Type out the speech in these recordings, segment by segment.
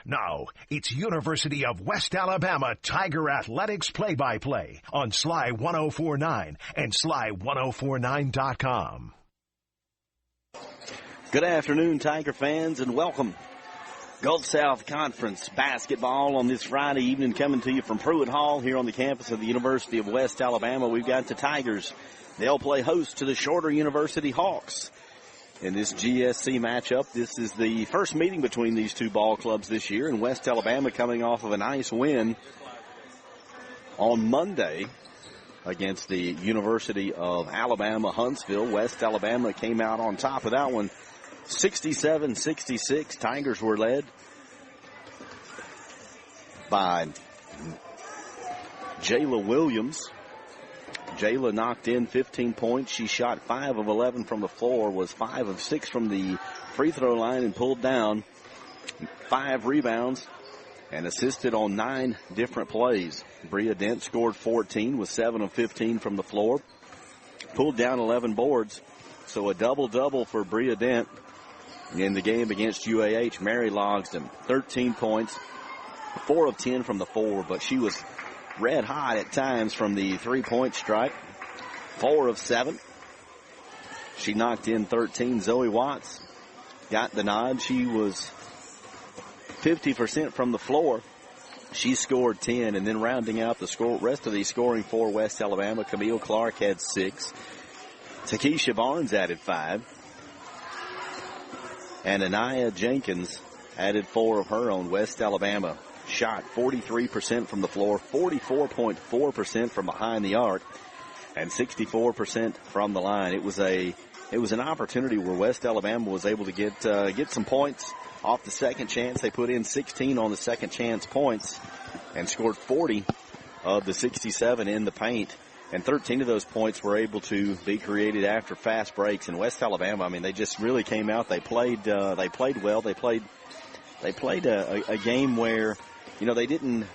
Now, it's University of West Alabama Tiger Athletics play-by-play on Sly 1049 and Sly1049.com. Good afternoon, Tiger fans, and welcome. Gulf South Conference basketball on this Friday evening coming to you from Pruitt Hall here on the campus of the University of West Alabama. We've got the Tigers. They'll play host to the Shorter University Hawks. In this GSC matchup, this is the first meeting between these two ball clubs this year, and West Alabama coming off of a nice win on Monday against the University of Alabama Huntsville. West Alabama came out on top of that one, 67-66. Tigers were led by Jala Williams. Jala knocked in 15 points. She shot 5 of 11 from the floor, was 5 of 6 from the free throw line, and pulled down 5 rebounds and assisted on 9 different plays. Bria Dent scored 14 with 7 of 15 from the floor, pulled down 11 boards. So a double-double for Bria Dent in the game against UAH. Maryann Logsdon, 13 points, 4 of 10 from the floor, but she was red hot at times from the three-point strike. 4 of 7. She knocked in 13. Zoe Watts got the nod. She was 50% from the floor. She scored 10, and then rounding out the rest of the scoring for West Alabama, Camille Clark had 6. Takesha Barnes added 5. And Anaya Jenkins added 4 of her own. West Alabama shot 43% from the floor, 44.4% from behind the arc, and 64% from the line. It was an opportunity where West Alabama was able to get some points off the second chance. They put in 16 on the second chance points and scored 40 of the 67 in the paint. And 13 of those points were able to be created after fast breaks. And West Alabama, I mean, they just really came out. They played well. They played a game where, you know, they didn't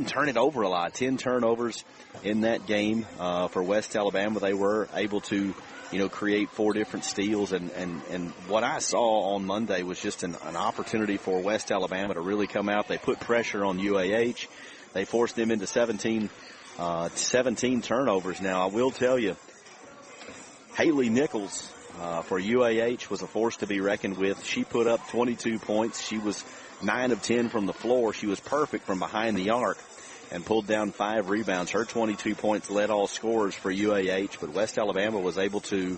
turn it over a lot. 10 turnovers in that game for West Alabama. They were able to, you know, create 4 different steals. And what I saw on Monday was just an opportunity for West Alabama to really come out. They put pressure on UAH. They forced them into 17 turnovers. Now, I will tell you, Haley Nichols for UAH was a force to be reckoned with. She put up 22 points. She was 9 of 10 from the floor. She was perfect from behind the arc and pulled down 5 rebounds. Her 22 points led all scorers for UAH, but West Alabama was able to,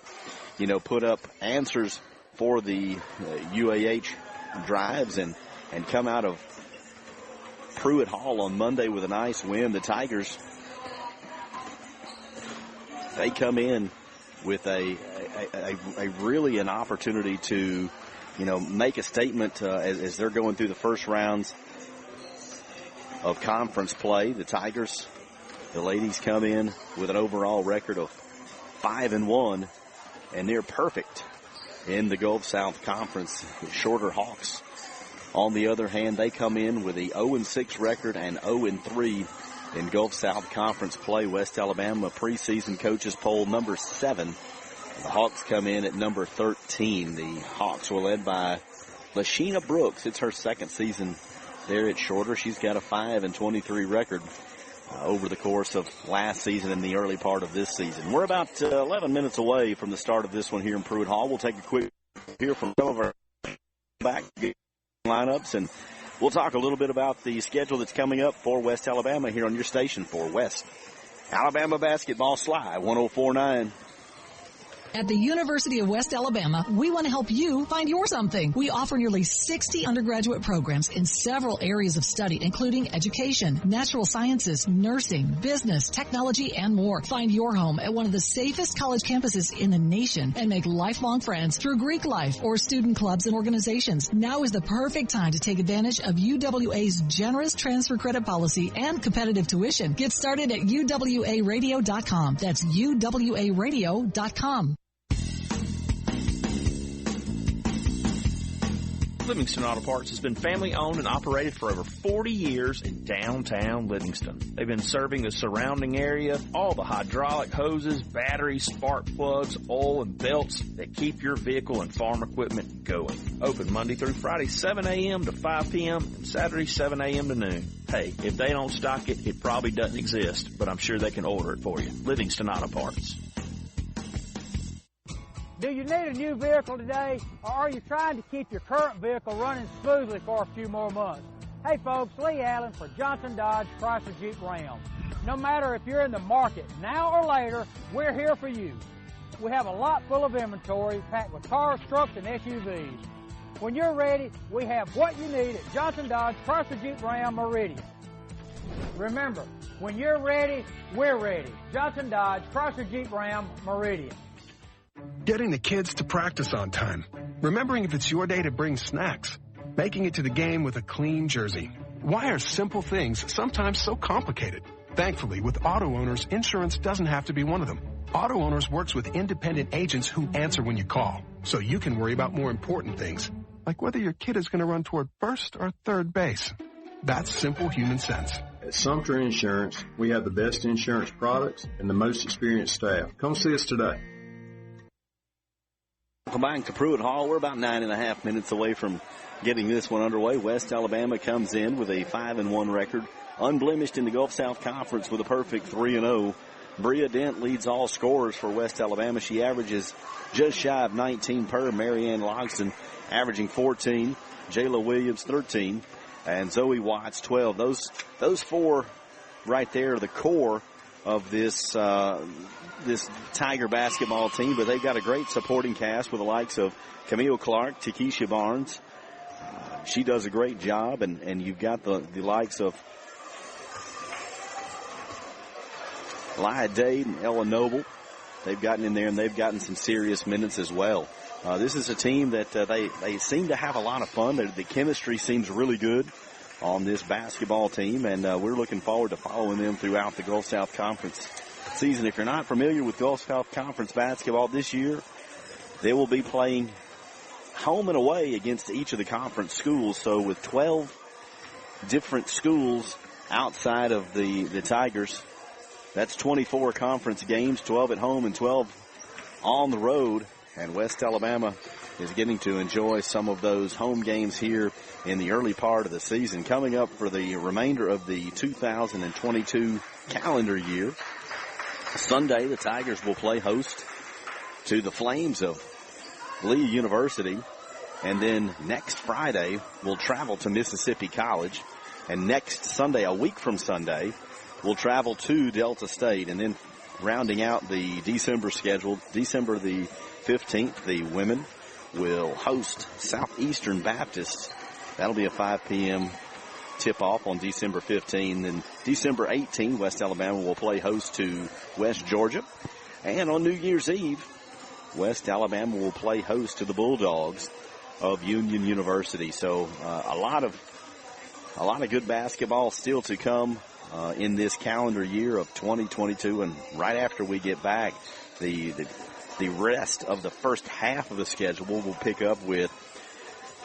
you know, put up answers for the UAH drives and come out of Pruitt Hall on Monday with a nice win. The Tigers, they come in with a really an opportunity to, you know, make a statement as they're going through the first rounds of conference play. The Tigers, the ladies, come in with an overall record of 5-1 and near perfect in the Gulf South Conference. The Shorter Hawks, on the other hand, they come in with a 0-6 record and 0-3 in Gulf South Conference play. West Alabama preseason coaches poll number 7. The Hawks come in at number 13. The Hawks were led by Lashina Brooks. It's her second season there at Shorter. She's got a 5-23 record over the course of last season and the early part of this season. We're about 11 minutes away from the start of this one here in Pruitt Hall. We'll take a quick hear from some of our back lineups, and we'll talk a little bit about the schedule that's coming up for West Alabama here on your station for West Alabama basketball. Sly 1049. At the University of West Alabama, we want to help you find your something. We offer nearly 60 undergraduate programs in several areas of study, including education, natural sciences, nursing, business, technology, and more. Find your home at one of the safest college campuses in the nation and make lifelong friends through Greek life or student clubs and organizations. Now is the perfect time to take advantage of UWA's generous transfer credit policy and competitive tuition. Get started at UWAradio.com. That's UWAradio.com. Livingston Auto Parts has been family-owned and operated for over 40 years in downtown Livingston. They've been serving the surrounding area, all the hydraulic hoses, batteries, spark plugs, oil, and belts that keep your vehicle and farm equipment going. Open Monday through Friday, 7 a.m. to 5 p.m., and Saturday, 7 a.m. to noon. Hey, if they don't stock it, it probably doesn't exist, but I'm sure they can order it for you. Livingston Auto Parts. Do you need a new vehicle today, or are you trying to keep your current vehicle running smoothly for a few more months? Hey folks, Lee Allen for Johnson Dodge Chrysler Jeep Ram. No matter if you're in the market now or later, we're here for you. We have a lot full of inventory packed with cars, trucks, and SUVs. When you're ready, we have what you need at Johnson Dodge Chrysler Jeep Ram Meridian. Remember, when you're ready, we're ready. Johnson Dodge Chrysler Jeep Ram Meridian. Getting the kids to practice on time. Remembering if it's your day to bring snacks. Making it to the game with a clean jersey. Why are simple things sometimes so complicated? Thankfully, with auto owners, insurance doesn't have to be one of them. Auto Owners works with independent agents who answer when you call, so you can worry about more important things, like whether your kid is going to run toward first or third base. That's simple human sense. At Sumter Insurance, we have the best insurance products and the most experienced staff. Come see us today. Welcome back to Pruitt Hall. We're about 9.5 minutes away from getting this one underway. West Alabama comes in with a 5-1 record, unblemished in the Gulf South Conference with a perfect 3-0. Bria Dent leads all scorers for West Alabama. She averages just shy of 19 per. Maryann Logsdon averaging 14. Jala Williams 13. And Zoe Watts 12. Those four right there are the core of this Tiger basketball team, but they've got a great supporting cast with the likes of Camille Clark, Takesha Barnes. She does a great job, and you've got the likes of Lia Dade and Ella Noble. They've gotten in there, and they've gotten some serious minutes as well. This is a team that they seem to have a lot of fun. The chemistry seems really good on this basketball team, and we're looking forward to following them throughout the Gulf South Conference season. If you're not familiar with Gulf South Conference basketball this year, they will be playing home and away against each of the conference schools. So with 12 different schools outside of the Tigers, that's 24 conference games, 12 at home and 12 on the road. And West Alabama is getting to enjoy some of those home games here in the early part of the season. Coming up for the remainder of the 2022 calendar year, Sunday, the Tigers will play host to the Flames of Lee University. And then next Friday, we'll travel to Mississippi College. And next Sunday, a week from Sunday, we'll travel to Delta State. And then rounding out the December schedule, December the 15th, the women will host Southeastern Baptist. That'll be a 5 p.m. tip-off on December 15. Then December 18, West Alabama will play host to West Georgia. And on New Year's Eve, West Alabama will play host to the Bulldogs of Union University. So a lot of good basketball still to come in this calendar year of 2022. And right after we get back, the rest of the first half of the schedule will pick up with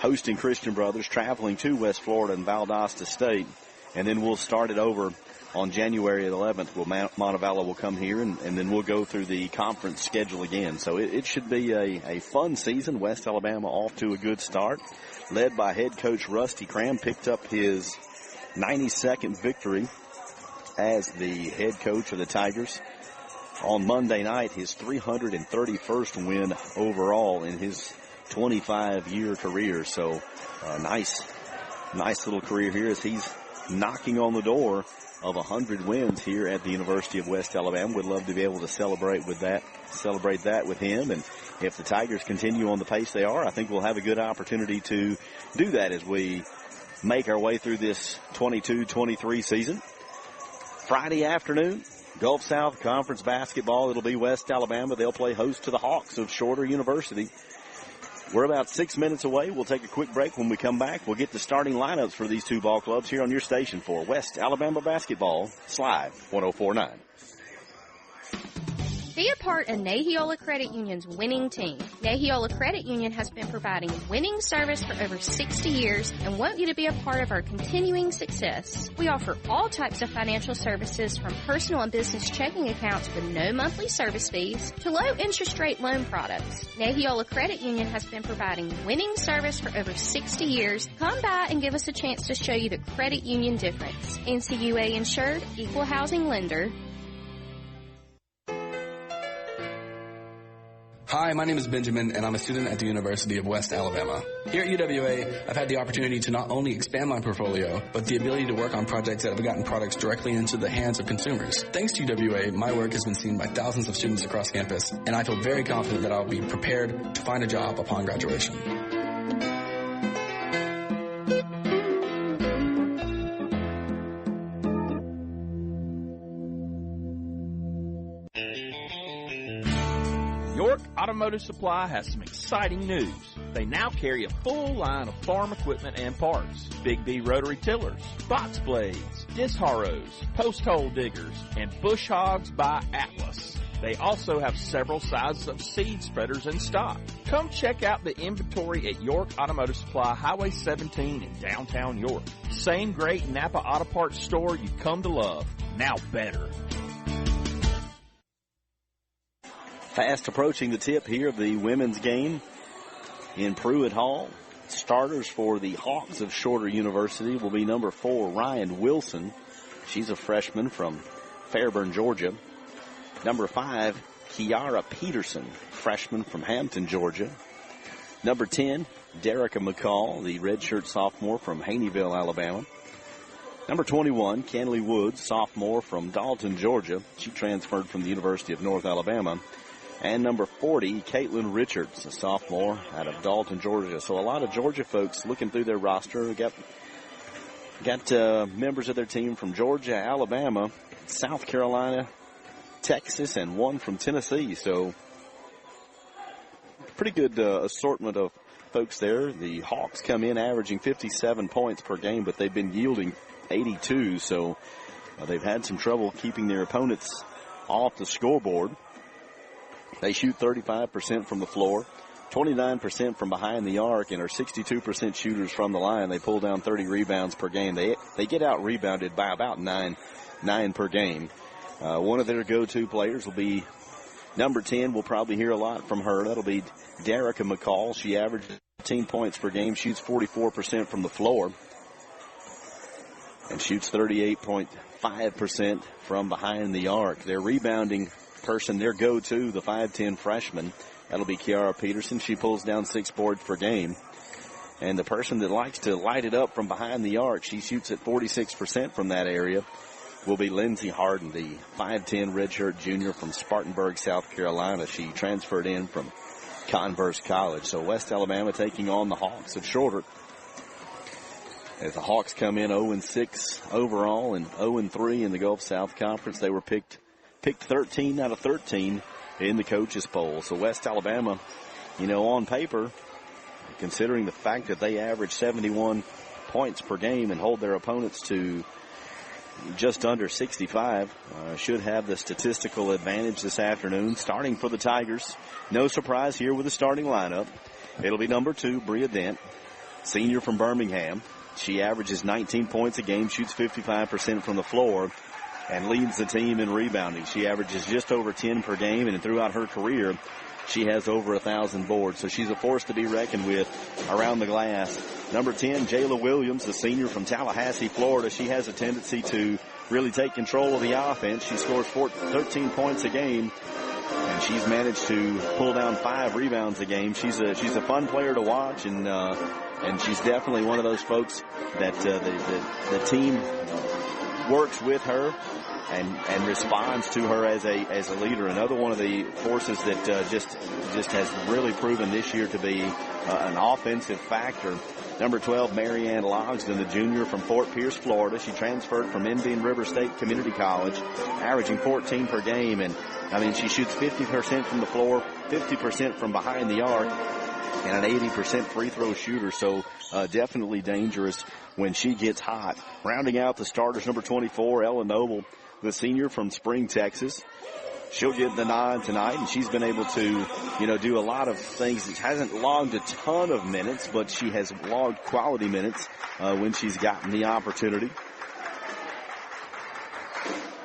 hosting Christian Brothers, traveling to West Florida and Valdosta State. And then we'll start it over on January 11th. Montevallo will come here, and then we'll go through the conference schedule again. So it should be a fun season. West Alabama off to a good start. Led by head coach Rusty Cram, picked up his 92nd victory as the head coach of the Tigers. On Monday night, his 331st win overall in his 25-year career. So nice little career here as he's knocking on the door of 100 wins here at the University of West Alabama. Would love to be able to celebrate that with him. And if the Tigers continue on the pace they are, I think we'll have a good opportunity to do that as we make our way through this 22-23 season. Friday afternoon, Gulf South Conference basketball. It'll be West Alabama. They'll play host to the Hawks of Shorter University. We're about 6 minutes away. We'll take a quick break. When we come back, we'll get the starting lineups for these two ball clubs here on your station for West Alabama basketball, Slide 104.9. Be a part of Nahiola Credit Union's winning team. Nahiola Credit Union has been providing winning service for over 60 years and want you to be a part of our continuing success. We offer all types of financial services from personal and business checking accounts with no monthly service fees to low interest rate loan products. Nahiola Credit Union has been providing winning service for over 60 years. Come by and give us a chance to show you the credit union difference. NCUA insured, equal housing lender. Hi, my name is Benjamin, and I'm a student at the University of West Alabama. Here at UWA, I've had the opportunity to not only expand my portfolio, but the ability to work on projects that have gotten products directly into the hands of consumers. Thanks to UWA, my work has been seen by thousands of students across campus, and I feel very confident that I'll be prepared to find a job upon graduation. York Automotive Supply has some exciting news. They now carry a full line of farm equipment and parts. Big B rotary tillers, box blades, disc harrows, post hole diggers, and bush hogs by Atlas. They also have several sizes of seed spreaders in stock. Come check out the inventory at York Automotive Supply, Highway 17 in downtown York. Same great Napa Auto Parts store you've come to love, now better. Fast approaching the tip here of the women's game in Pruitt Hall. Starters for the Hawks of Shorter University will be number 4, Ryan Wilson. She's a freshman from Fairburn, Georgia. Number 5, Kiara Peterson, freshman from Hampton, Georgia. Number 10, Derica McCall, the redshirt sophomore from Haneyville, Alabama. Number 21, Kenley Woods, sophomore from Dalton, Georgia. She transferred from the University of North Alabama. And number 40, Caitlin Richards, a sophomore out of Dalton, Georgia. So a lot of Georgia folks looking through their roster. Got members of their team from Georgia, Alabama, South Carolina, Texas, and one from Tennessee. So pretty good assortment of folks there. The Hawks come in averaging 57 points per game, but they've been yielding 82. So they've had some trouble keeping their opponents off the scoreboard. They shoot 35% from the floor, 29% from behind the arc, and are 62% shooters from the line. They pull down 30 rebounds per game. They get out rebounded by about nine per game. One of their go-to players will be number 10. We'll probably hear a lot from her. That'll be Derica McCall. She averages 15 points per game, shoots 44% from the floor, and shoots 38.5% from behind the arc. Their rebounding person, their go-to, the 5'10 freshman, that'll be Kiara Peterson. She pulls down 6 boards per game. And the person that likes to light it up from behind the arc, she shoots at 46% from that area, will be Lindsey Harden, the 5'10 redshirt junior from Spartanburg, South Carolina. She transferred in from Converse College. So West Alabama taking on the Hawks of Shorter. As the Hawks come in 0-6 overall and 0-3 in the Gulf South Conference, they were picked 13 out of 13 in the coaches poll. So West Alabama, on paper, considering the fact that they average 71 points per game and hold their opponents to just under 65, should have the statistical advantage this afternoon. Starting for the Tigers, no surprise here with the starting lineup. It'll be number 2, Bria Dent, senior from Birmingham. She averages 19 points a game, shoots 55% from the floor, and leads the team in rebounding. She averages just over 10 per game, and throughout her career, she has over 1,000 boards. So she's a force to be reckoned with around the glass. Number 10, Jala Williams, the senior from Tallahassee, Florida. She has a tendency to really take control of the offense. She scores 13 points a game, and she's managed to pull down 5 rebounds a game. She's a fun player to watch, and she's definitely one of those folks that the team works with her and responds to her as a leader. Another one of the forces that just has really proven this year to be an offensive factor. Number 12, Maryann Logsdon, the junior from Fort Pierce, Florida. She transferred from Indian River State Community College, averaging 14 per game. And, she shoots 50% from the floor, 50% from behind the arc, and an 80% free throw shooter. So definitely dangerous when she gets hot. Rounding out the starters, number 24, Ella Noble, the senior from Spring, Texas. she'll get the nod tonight, and she's been able to, do a lot of things. She hasn't logged a ton of minutes, but she has logged quality minutes when she's gotten the opportunity.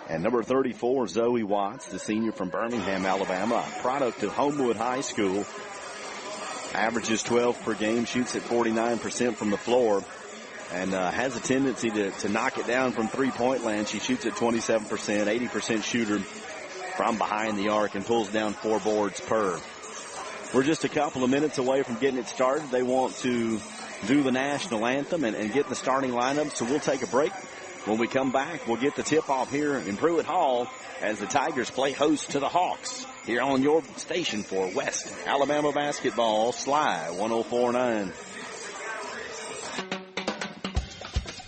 And number 34, Zoe Watts, the senior from Birmingham, Alabama, a product of Homewood High School. Averages 12 per game, shoots at 49% from the floor, and has a tendency to knock it down from three-point land. She shoots at 27%, 80% shooter from behind the arc, and pulls down 4 boards per. We're just a couple of minutes away from getting it started. They want to do the national anthem and get the starting lineup, so we'll take a break. When we come back, we'll get the tip-off here in Pruitt Hall as the Tigers play host to the Hawks here on your station for West Alabama basketball, Sly 104.9.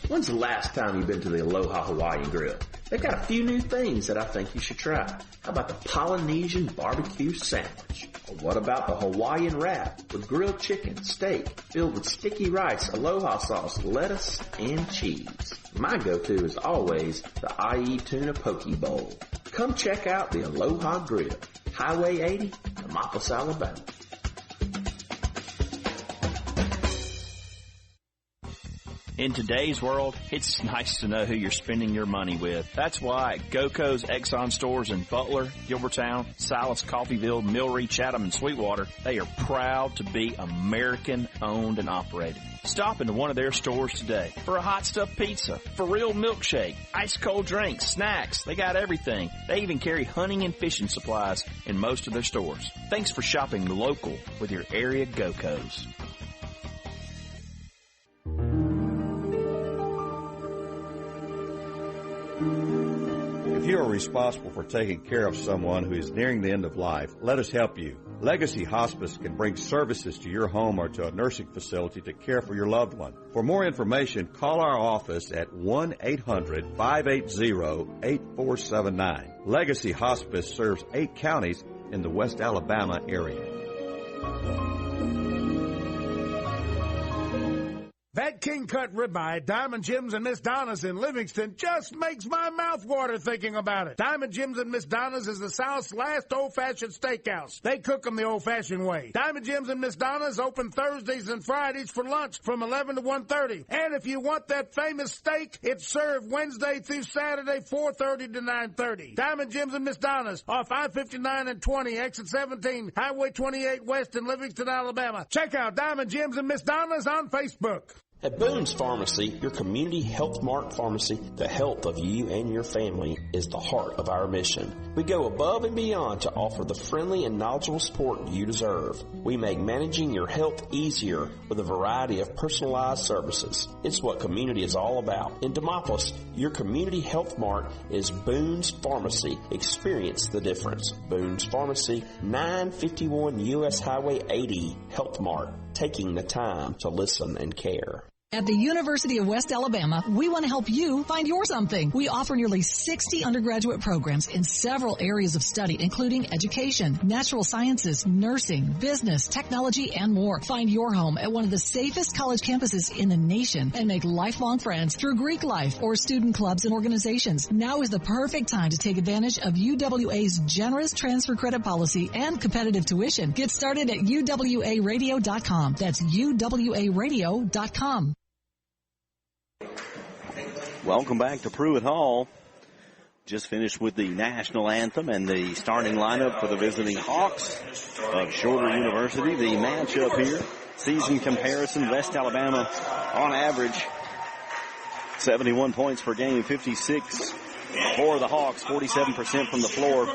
When's the last time you've been to the Aloha Hawaiian Grill? They've got a few new things that I think you should try. How about the Polynesian barbecue sandwich? Or what about the Hawaiian wrap with grilled chicken, steak, filled with sticky rice, aloha sauce, lettuce, and cheese? My go-to is always the IE Tuna Poke Bowl. Come check out the Aloha Grill, Highway 80, Demopolis, Alabama. In today's world, it's nice to know who you're spending your money with. That's why at GoCo's Exxon stores in Butler, Gilbertown, Silas, Coffeyville, Millry, Chatham, and Sweetwater, they are proud to be American-owned and operated. Stop into one of their stores today for a hot stuffed pizza, for real milkshake, ice cold drinks, snacks. They got everything. They even carry hunting and fishing supplies in most of their stores. Thanks for shopping local with your area GoCos. If you are responsible for taking care of someone who is nearing the end of life, let us help you. Legacy Hospice can bring services to your home or to a nursing facility to care for your loved one. For more information, call our office at 1-800-580-8479. Legacy Hospice serves 8 counties in the West Alabama area. That king-cut ribeye at Diamond Jim's and Miss Donna's in Livingston just makes my mouth water thinking about it. Diamond Jim's and Miss Donna's is the South's last old-fashioned steakhouse. They cook them the old-fashioned way. Diamond Jim's and Miss Donna's open Thursdays and Fridays for lunch from 11 to 1:30. And if you want that famous steak, it's served Wednesday through Saturday, 4:30 to 9:30. Diamond Jim's and Miss Donna's off I-59 and 20, exit 17, Highway 28 West in Livingston, Alabama. Check out Diamond Jim's and Miss Donna's on Facebook. At Boone's Pharmacy, your community health mart pharmacy, the health of you and your family is the heart of our mission. We go above and beyond to offer the friendly and knowledgeable support you deserve. We make managing your health easier with a variety of personalized services. It's what community is all about. In Demopolis, your community health mart is Boone's Pharmacy. Experience the difference. Boone's Pharmacy, 951 U.S. Highway 80, Health Mart. Taking the time to listen and care. At the University of West Alabama, we want to help you find your something. We offer nearly 60 undergraduate programs in several areas of study, including education, natural sciences, nursing, business, technology, and more. Find your home at one of the safest college campuses in the nation and make lifelong friends through Greek life or student clubs and organizations. Now is the perfect time to take advantage of UWA's generous transfer credit policy and competitive tuition. Get started at UWAradio.com. That's UWAradio.com. Welcome back to Pruitt Hall. Just finished with the national anthem and the starting lineup for the visiting Hawks of Shorter University. The matchup here, season comparison, West Alabama on average 71 points per game, 56 for the Hawks, 47% from the floor,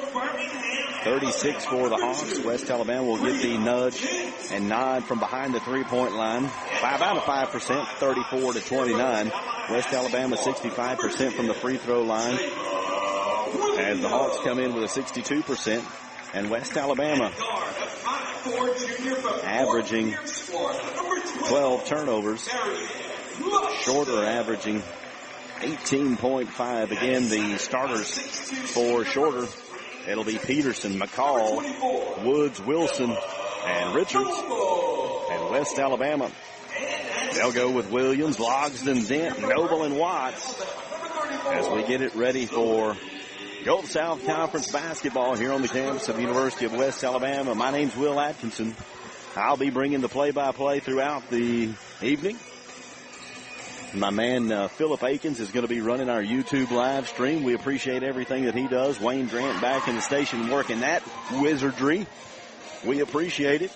36 for the Hawks. West Alabama will get the nudge and nod from behind the three-point line by about 5%, 34 to 29. West Alabama 65% from the free throw line as the Hawks come in with a 62%. And West Alabama averaging 12 turnovers. Shorter averaging 18.5. Again, the starters for Shorter, it'll be Peterson, McCall, Woods, Wilson, and Richards. And West Alabama, they'll go with Williams, Logsdon, Dent, Noble, and Watts as we get it ready for Gulf South Conference basketball here on the campus of the University of West Alabama. My name's Will Atkinson. I'll be bringing the play-by-play throughout the evening. My man Philip Akins is going to be running our YouTube live stream. We appreciate everything that he does. Wayne Grant back in the station working that wizardry. We appreciate it.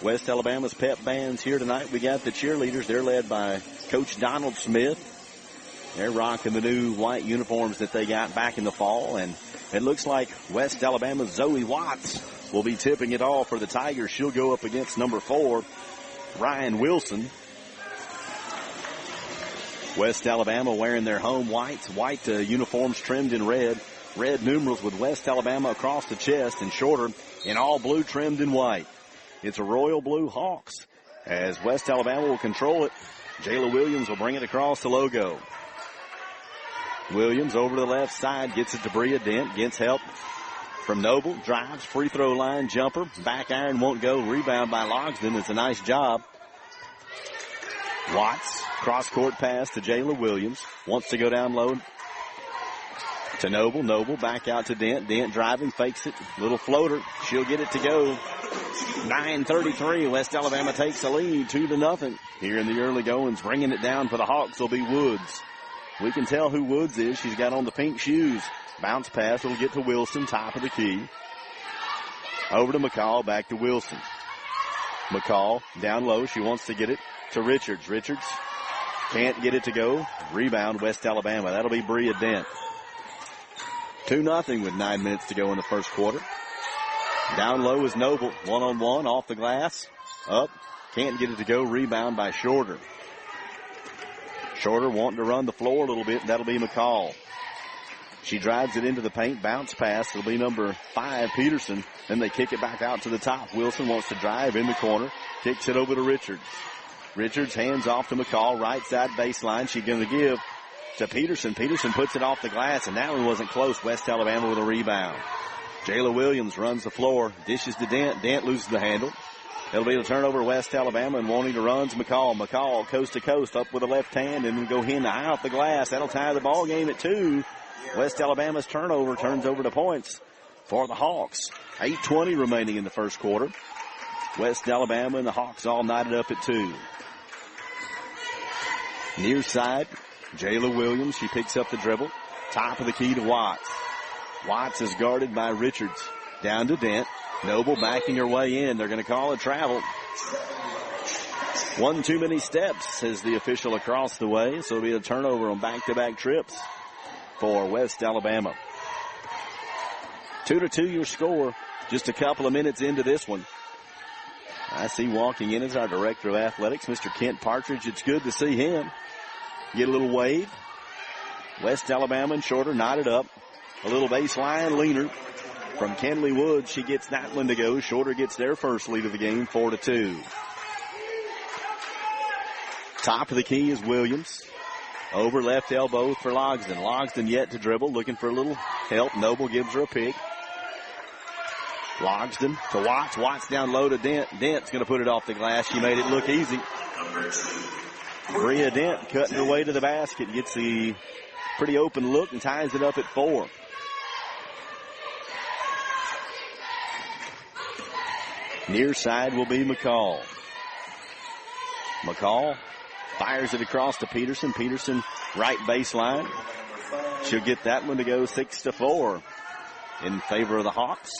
West Alabama's pep band's here tonight. We got the cheerleaders. They're led by Coach Donald Smith. They're rocking the new white uniforms that they got back in the fall. And it looks like West Alabama's Zoe Watts will be tipping it all for the Tigers. She'll go up against number 4, Ryan Wilson. West Alabama wearing their home whites. White uniforms trimmed in red. Red numerals with West Alabama across the chest, and Shorter in all blue trimmed in white. It's a royal blue Hawks as West Alabama will control it. Jala Williams will bring it across the logo. Williams over to the left side, gets it to Bria Dent, gets help from Noble, drives, free throw line, jumper, back iron won't go, rebound by Logsdon. It's a nice job. Watts, cross-court pass to Jala Williams, wants to go down low to Noble. Noble back out to Dent. Dent driving, fakes it, little floater. She'll get it to go. 9:33, West Alabama takes the lead 2-0 here in the early goings. Bringing it down for the Hawks will be Woods. We can tell who Woods is. She's got on the pink shoes. Bounce pass. It'll get to Wilson, top of the key. Over to McCall, back to Wilson. McCall down low. She wants to get it to Richards. Richards can't get it to go. Rebound, West Alabama. That'll be Bria Dent. 2-0 with 9 minutes to go in the first quarter. Down low is Noble. One-on-one off the glass. Up. Can't get it to go. Rebound by Shorter. Shorter wanting to run the floor a little bit. That'll be McCall. She drives it into the paint. Bounce pass. It'll be number 5, Peterson. Then they kick it back out to the top. Wilson wants to drive in the corner. Kicks it over to Richards. Richards hands off to McCall. Right side baseline. She's going to give to Peterson. Peterson puts it off the glass, and that one wasn't close. West Alabama with a rebound. Jala Williams runs the floor. Dishes to Dent. Dent loses the handle. It'll be the turnover, West Alabama, and wanting to runs McCall. McCall coast to coast up with the left hand and then go in high off the glass. That'll tie the ball game at 2. West Alabama's turnover turns over to points for the Hawks. 8:20 remaining in the first quarter. West Alabama and the Hawks all knotted up at 2. Near side, Jala Williams. She picks up the dribble. Top of the key to Watts. Watts is guarded by Richards. Down to Dent. Noble backing her way in. They're going to call it travel. One too many steps, says the official across the way. So it'll be a turnover on back-to-back trips for West Alabama. 2-2 your score. Just a couple of minutes into this one. I see walking in is our director of athletics, Mr. Kent Partridge. It's good to see him. Get a little wave. West Alabama and Shorter knotted up. A little baseline leaner from Kenley Woods. She gets that one to go. Shorter gets their first lead of the game, 4-2. Top of the key is Williams. Over left elbow for Logsdon. Logsdon yet to dribble, looking for a little help. Noble gives her a pick. Logsdon to Watts. Watts down low to Dent. Dent's going to put it off the glass. She made it look easy. Bria Dent cutting her way to the basket. Gets the pretty open look and ties it up at 4. Near side will be McCall. McCall fires it across to Peterson. Peterson right baseline. She'll get that one to go 6-4 in favor of the Hawks.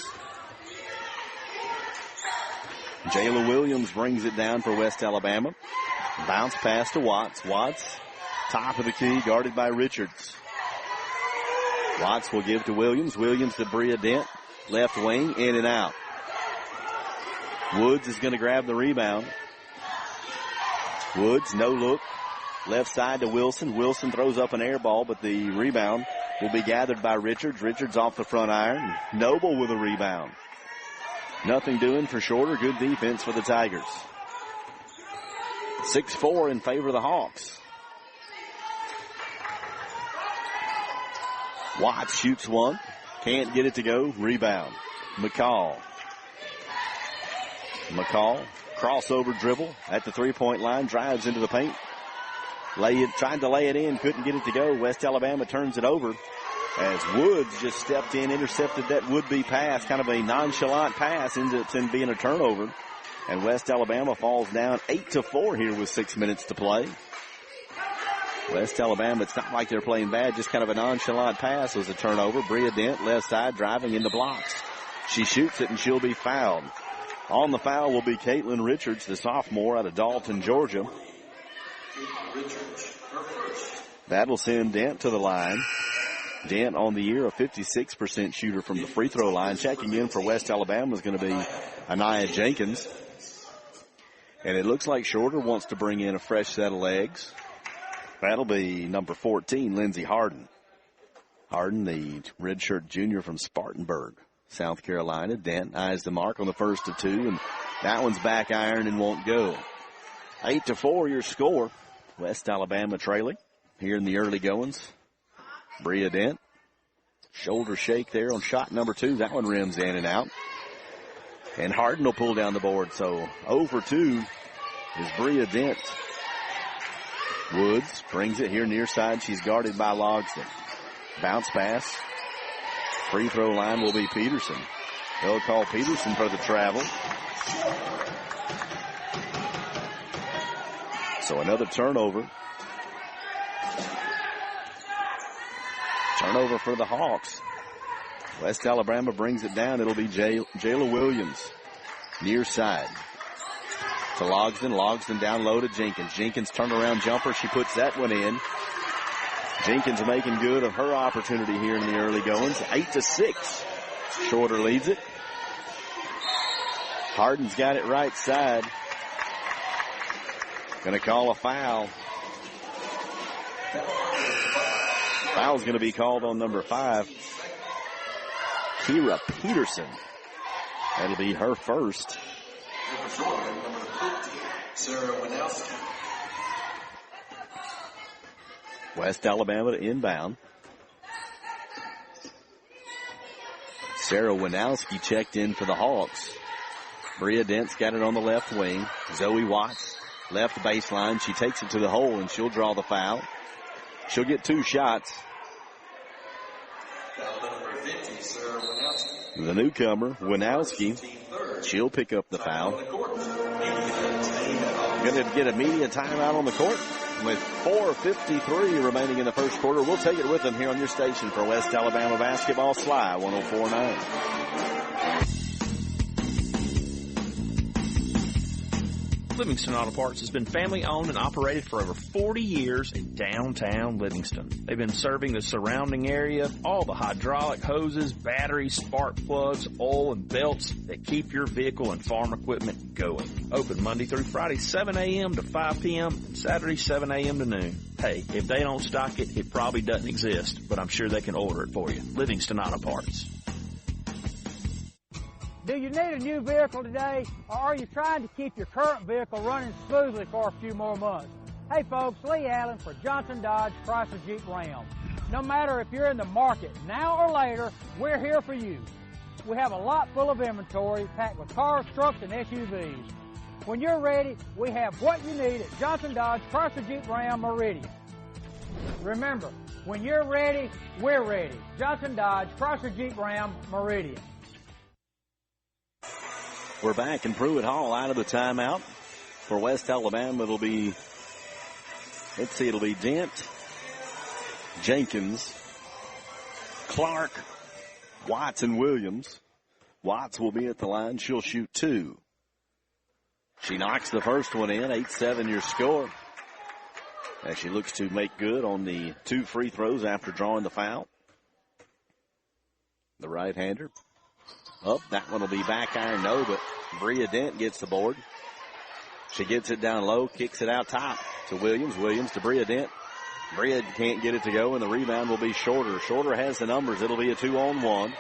Jala Williams brings it down for West Alabama. Bounce pass to Watts. Watts, top of the key, guarded by Richards. Watts will give to Williams. Williams to Bria Dent. Left wing, in and out. Woods is going to grab the rebound. Woods, no look. Left side to Wilson. Wilson throws up an air ball, but the rebound will be gathered by Richards. Richards off the front iron. Noble with a rebound. Nothing doing for Shorter. Good defense for the Tigers. 6-4 in favor of the Hawks. Watts shoots one. Can't get it to go. Rebound. McCall. McCall, crossover dribble at the three-point line, drives into the paint. Tried to lay it in, couldn't get it to go. West Alabama turns it over. as Woods just stepped in, intercepted that would-be pass, kind of a nonchalant pass, ends up being a turnover. And West Alabama falls down 8-4 here with 6 minutes to play. West Alabama, it's not like they're playing bad, just kind of a nonchalant pass was a turnover. Bria Dent, left side, driving into blocks. She shoots it, and she'll be fouled. On the foul will be Caitlin Richards, the sophomore out of Dalton, Georgia. That'll send Dent to the line. Dent on the year, a 56% shooter from the free throw line. Checking in for West Alabama is going to be Anaya Jenkins. And it looks like Shorter wants to bring in a fresh set of legs. That'll be number 14, Lindsey Harden. Harden, the redshirt junior from Spartanburg, South Carolina. Dent eyes the mark on the first of two, and that one's back iron and won't go. 8-4 your score. West Alabama trailing here in the early goings. Bria Dent, shoulder shake there on shot number 2. That one rims in and out. And Harden will pull down the board. So 0 for 2 is Bria Dent. Woods brings it here near side. She's guarded by Logsdon. Bounce pass. Free throw line will be Peterson. They'll call Peterson for the travel. So another turnover. Turnover for the Hawks. West Alabama brings it down. It'll be Jala Williams near side to Logsdon. Logsdon down low to Jenkins. Jenkins turnaround jumper. She puts that one in. Jenkins making good of her opportunity here in the early goings. 8-6. Shorter leads it. Harden's got it right side. Going to call a foul. Foul's going to be called on number 5, Kira Peterson. That'll be her first. West Alabama to inbound. Sarah Winowski checked in for the Hawks. Bria Dent's got it on the left wing. Zoe Watts, left baseline. She takes it to the hole, and she'll draw the foul. She'll get 2 shots. The newcomer, Winowski, she'll pick up the foul. Going to get a media timeout on the court with 4:53 remaining in the first quarter. We'll take it with them here on your station for West Alabama basketball. Sly 104.9. Livingston Auto Parts has been family owned and operated for over 40 years in downtown Livingston. They've been serving the surrounding area, all the hydraulic hoses, batteries, spark plugs, oil, and belts that keep your vehicle and farm equipment going. Open Monday through Friday, 7 a.m. to 5 p.m., and Saturday, 7 a.m. to noon. Hey, if they don't stock it, it probably doesn't exist, but I'm sure they can order it for you. Livingston Auto Parts. Do you need a new vehicle today, or are you trying to keep your current vehicle running smoothly for a few more months? Hey folks, Lee Allen for Johnson Dodge Chrysler Jeep Ram. No matter if you're in the market now or later, we're here for you. We have a lot full of inventory packed with cars, trucks, and SUVs. When you're ready, we have what you need at Johnson Dodge Chrysler Jeep Ram Meridian. Remember, when you're ready, we're ready. Johnson Dodge Chrysler Jeep Ram Meridian. We're back in Pruitt Hall out of the timeout. For West Alabama, it'll be Dent, Jenkins, Clark, Watts, and Williams. Watts will be at the line. She'll shoot 2. She knocks the first one in. 8-7 your score. As she looks to make good on the 2 free throws after drawing the foul. The right-hander. That one will be back iron, no, but Bria Dent gets the board. She gets it down low, kicks it out top to Williams. Williams to Bria Dent. Bria can't get it to go, and the rebound will be Shorter. Shorter has the numbers. It'll be a 2-on-1.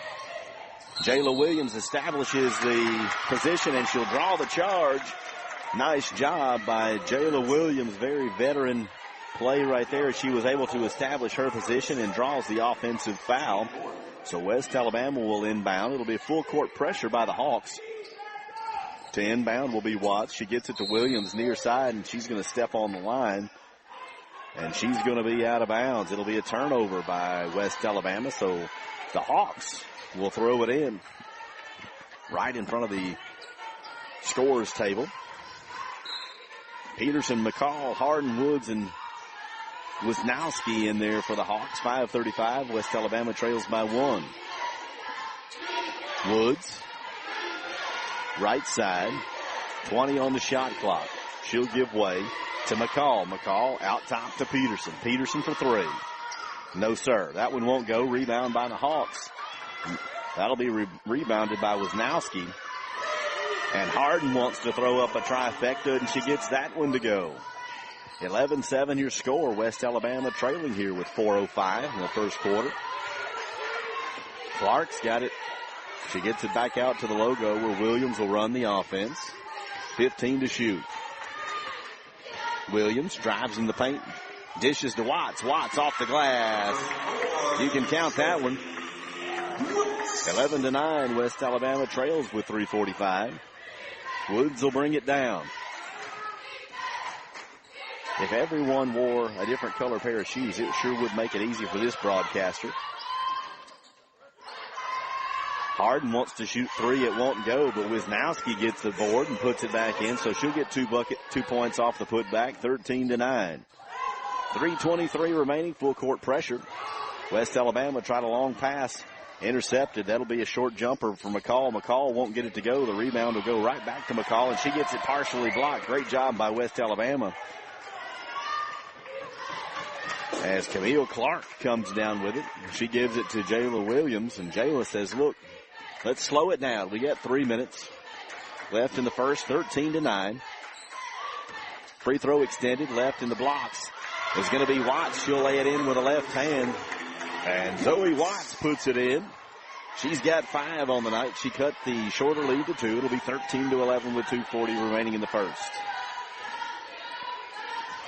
Jala Williams establishes the position, and she'll draw the charge. Nice job by Jala Williams. Very veteran play right there. She was able to establish her position and draws the offensive foul. So West Alabama will inbound. It'll be full court pressure by the Hawks. To inbound will be Watts. She gets it to Williams near side, and she's going to step on the line. And she's going to be out of bounds. It'll be a turnover by West Alabama, so the Hawks will throw it in right in front of the scorers table. Peterson, McCall, Harden, Woods, and Wisnowski in there for the Hawks. 5:35. West Alabama trails by 1. Woods, right side, 20 on the shot clock. She'll give way to McCall. McCall out top to Peterson. Peterson for 3. No, sir. That one won't go. Rebound by the Hawks. That'll be rebounded by Wisnowski. And Harden wants to throw up a trifecta, and she gets that one to go. 11-7 your score. West Alabama trailing here with 4:05 in the first quarter. Clark's got it. She gets it back out to the logo where Williams will run the offense. 15 to shoot. Williams drives in the paint. Dishes to Watts. Watts off the glass. You can count that one. 11-9. West Alabama trails with 3:45. Woods will bring it down. If everyone wore a different color pair of shoes, it sure would make it easy for this broadcaster. Harden wants to shoot 3. It won't go, but Wisnowski gets the board and puts it back in, so she'll get 2 points off the putback, 13-9. 3:23 remaining, full court pressure. West Alabama tried a long pass, intercepted. That'll be a short jumper for McCall. McCall won't get it to go. The rebound will go right back to McCall, and she gets it partially blocked. Great job by West Alabama. As Camille Clark comes down with it, she gives it to Jala Williams, and Jala says, look, let's slow it down. We got 3 minutes left in the first, 13-9. Free throw extended, left in the blocks. It's going to be Watts. She'll lay it in with a left hand. And Zoe Watts puts it in. She's got 5 on the night. She cut the shorter lead to 2. It'll be 13-11 with 2:40 remaining in the first.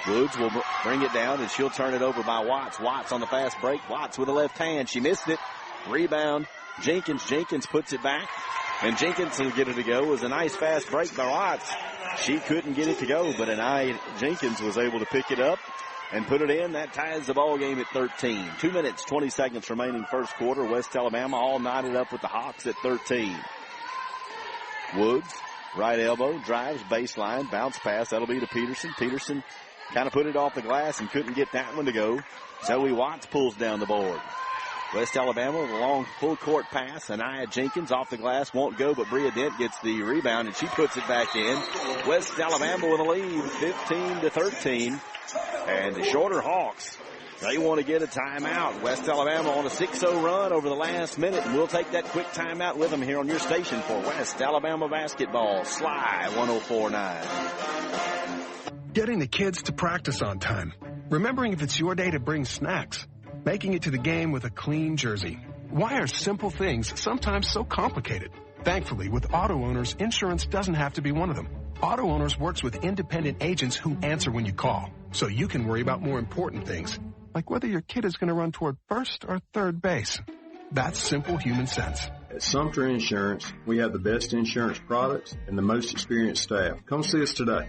Woods will bring it down, and she'll turn it over by Watts. Watts on the fast break. Watts with a left hand. She missed it. Rebound. Jenkins. Jenkins puts it back, and Jenkins will get it to go. It was a nice fast break by Watts. She couldn't get it to go, but Jenkins was able to pick it up and put it in. That ties the ball game at 13. 2 minutes, 20 seconds remaining first quarter. West Alabama all knotted up with the Hawks at 13. Woods, right elbow, drives, baseline, bounce pass. That'll be to Peterson. Peterson kind of put it off the glass and couldn't get that one to go. Zoe Watts pulls down the board. West Alabama with a long full court pass. Anaya Jenkins off the glass, won't go, but Bria Dent gets the rebound and she puts it back in. West Alabama with a lead, 15-13. And the shorter Hawks, they want to get a timeout. West Alabama on a 6-0 run over the last minute, and we'll take that quick timeout with them here on your station for West Alabama basketball. Sly 104.9. Getting the kids to practice on time. Remembering if it's your day to bring snacks. Making it to the game with a clean jersey. Why are simple things sometimes so complicated? Thankfully, with auto owners, insurance doesn't have to be one of them. Auto Owners works with independent agents who answer when you call, so you can worry about more important things, like whether your kid is going to run toward first or third base. That's simple human sense. At Sumter Insurance, we have the best insurance products and the most experienced staff. Come see us today.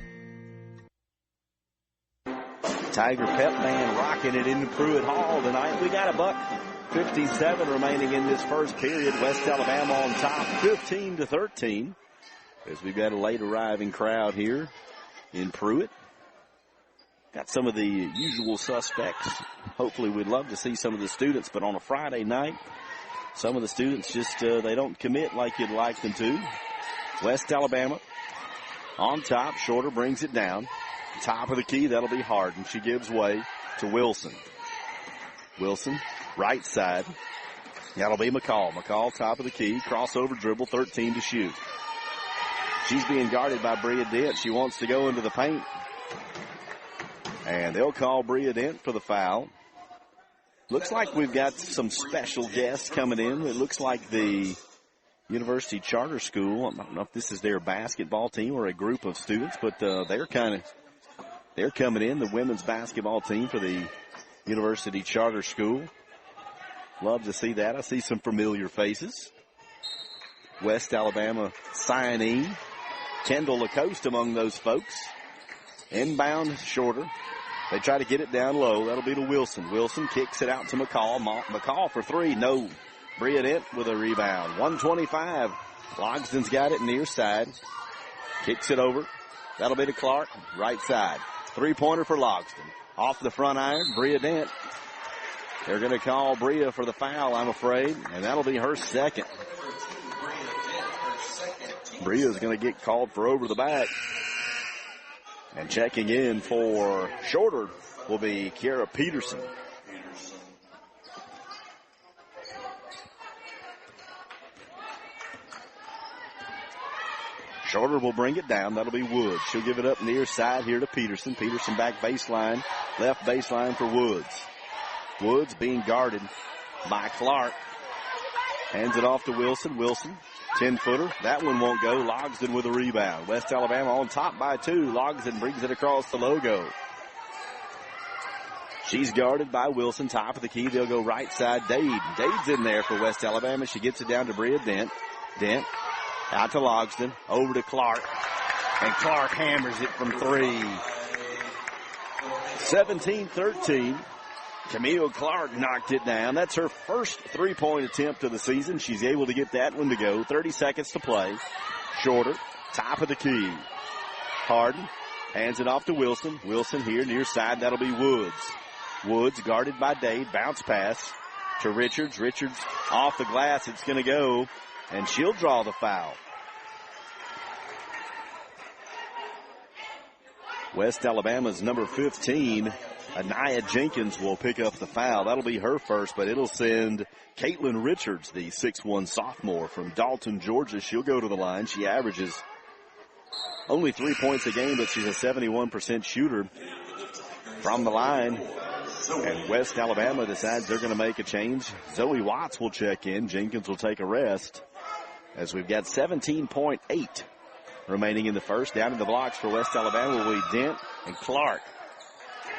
Tiger Pep Band rocking it into Pruitt Hall tonight. We got $1:57 remaining in this first period. West Alabama on top, 15-13. As we've got a late arriving crowd here in Pruitt. Got some of the usual suspects. Hopefully we'd love to see some of the students, but on a Friday night, some of the students just, they don't commit like you'd like them to. West Alabama on top. Shorter brings it down. Top of the key, that'll be Harden. She gives way to Wilson. Wilson, right side. That'll be McCall. McCall, top of the key. Crossover dribble, 13 to shoot. She's being guarded by Bria Dent. She wants to go into the paint. And they'll call Bria Dent for the foul. Looks like we've got some special guests coming in. It looks like the University Charter School. I don't know if this is their basketball team or a group of students, but they're coming in, the women's basketball team for the University Charter School. Love to see that. I see some familiar faces. West Alabama signee Kendall Lacoste among those folks. Inbound shorter. They try to get it down low. That'll be to Wilson. Wilson kicks it out to McCall. McCall for three. No. Bria Dent with a rebound. 125. Logsdon's got it near side. Kicks it over. That'll be to Clark. Right side. Three-pointer for Logsdon. Off the front iron. Bria Dent. They're going to call Bria for the foul, I'm afraid. And that'll be her second. Bria's going to get called for over the back. And checking in for Shorter will be Kiara Peterson. Shorter will bring it down. That'll be Woods. She'll give it up near side here to Peterson. Peterson back baseline. Left baseline for Woods. Woods being guarded by Clark. Hands it off to Wilson. Wilson. 10-footer. That one won't go. Logsdon with a rebound. West Alabama on top by 2. Logsdon brings it across the logo. She's guarded by Wilson. Top of the key. They'll go right side. Dade. Dade's in there for West Alabama. She gets it down to Bria Dent. Dent out to Logsdon. Over to Clark. And Clark hammers it from 3. 17-13. Camille Clark knocked it down. That's her first three-point attempt of the season. She's able to get that one to go. 30 seconds to play. Shorter, top of the key. Harden hands it off to Wilson. Wilson here near side. That'll be Woods. Woods guarded by Dade. Bounce pass to Richards. Richards off the glass. It's going to go, and she'll draw the foul. West Alabama's number 15, Anaya Jenkins, will pick up the foul. That'll be her first, but it'll send Caitlin Richards, the 6'1 sophomore from Dalton, Georgia. She'll go to the line. She averages only 3 points a game, but she's a 71% shooter from the line. And West Alabama decides they're going to make a change. Zoe Watts will check in. Jenkins will take a rest, as we've got 17.8 remaining in the first. Down in the blocks for West Alabama will be Dent and Clark.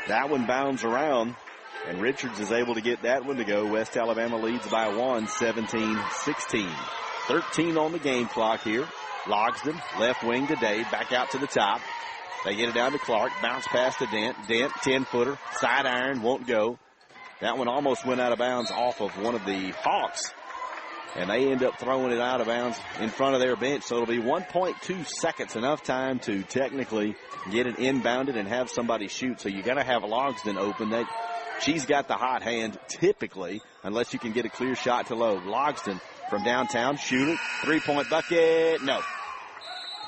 That one bounds around, and Richards is able to get that one to go. West Alabama leads by 1, 17-16. 13 on the game clock here. Logsdon, left wing to Dade, back out to the top. They get it down to Clark, bounce pass to Dent. Dent, 10-footer, side iron, won't go. That one almost went out of bounds off of one of the Hawks, and they end up throwing it out of bounds in front of their bench. So it'll be 1.2 seconds, enough time to technically get it inbounded and have somebody shoot. So you got to have Logsdon open. She's got the hot hand typically, unless you can get a clear shot to low. Logsdon from downtown, shoot it, 3-point bucket, no.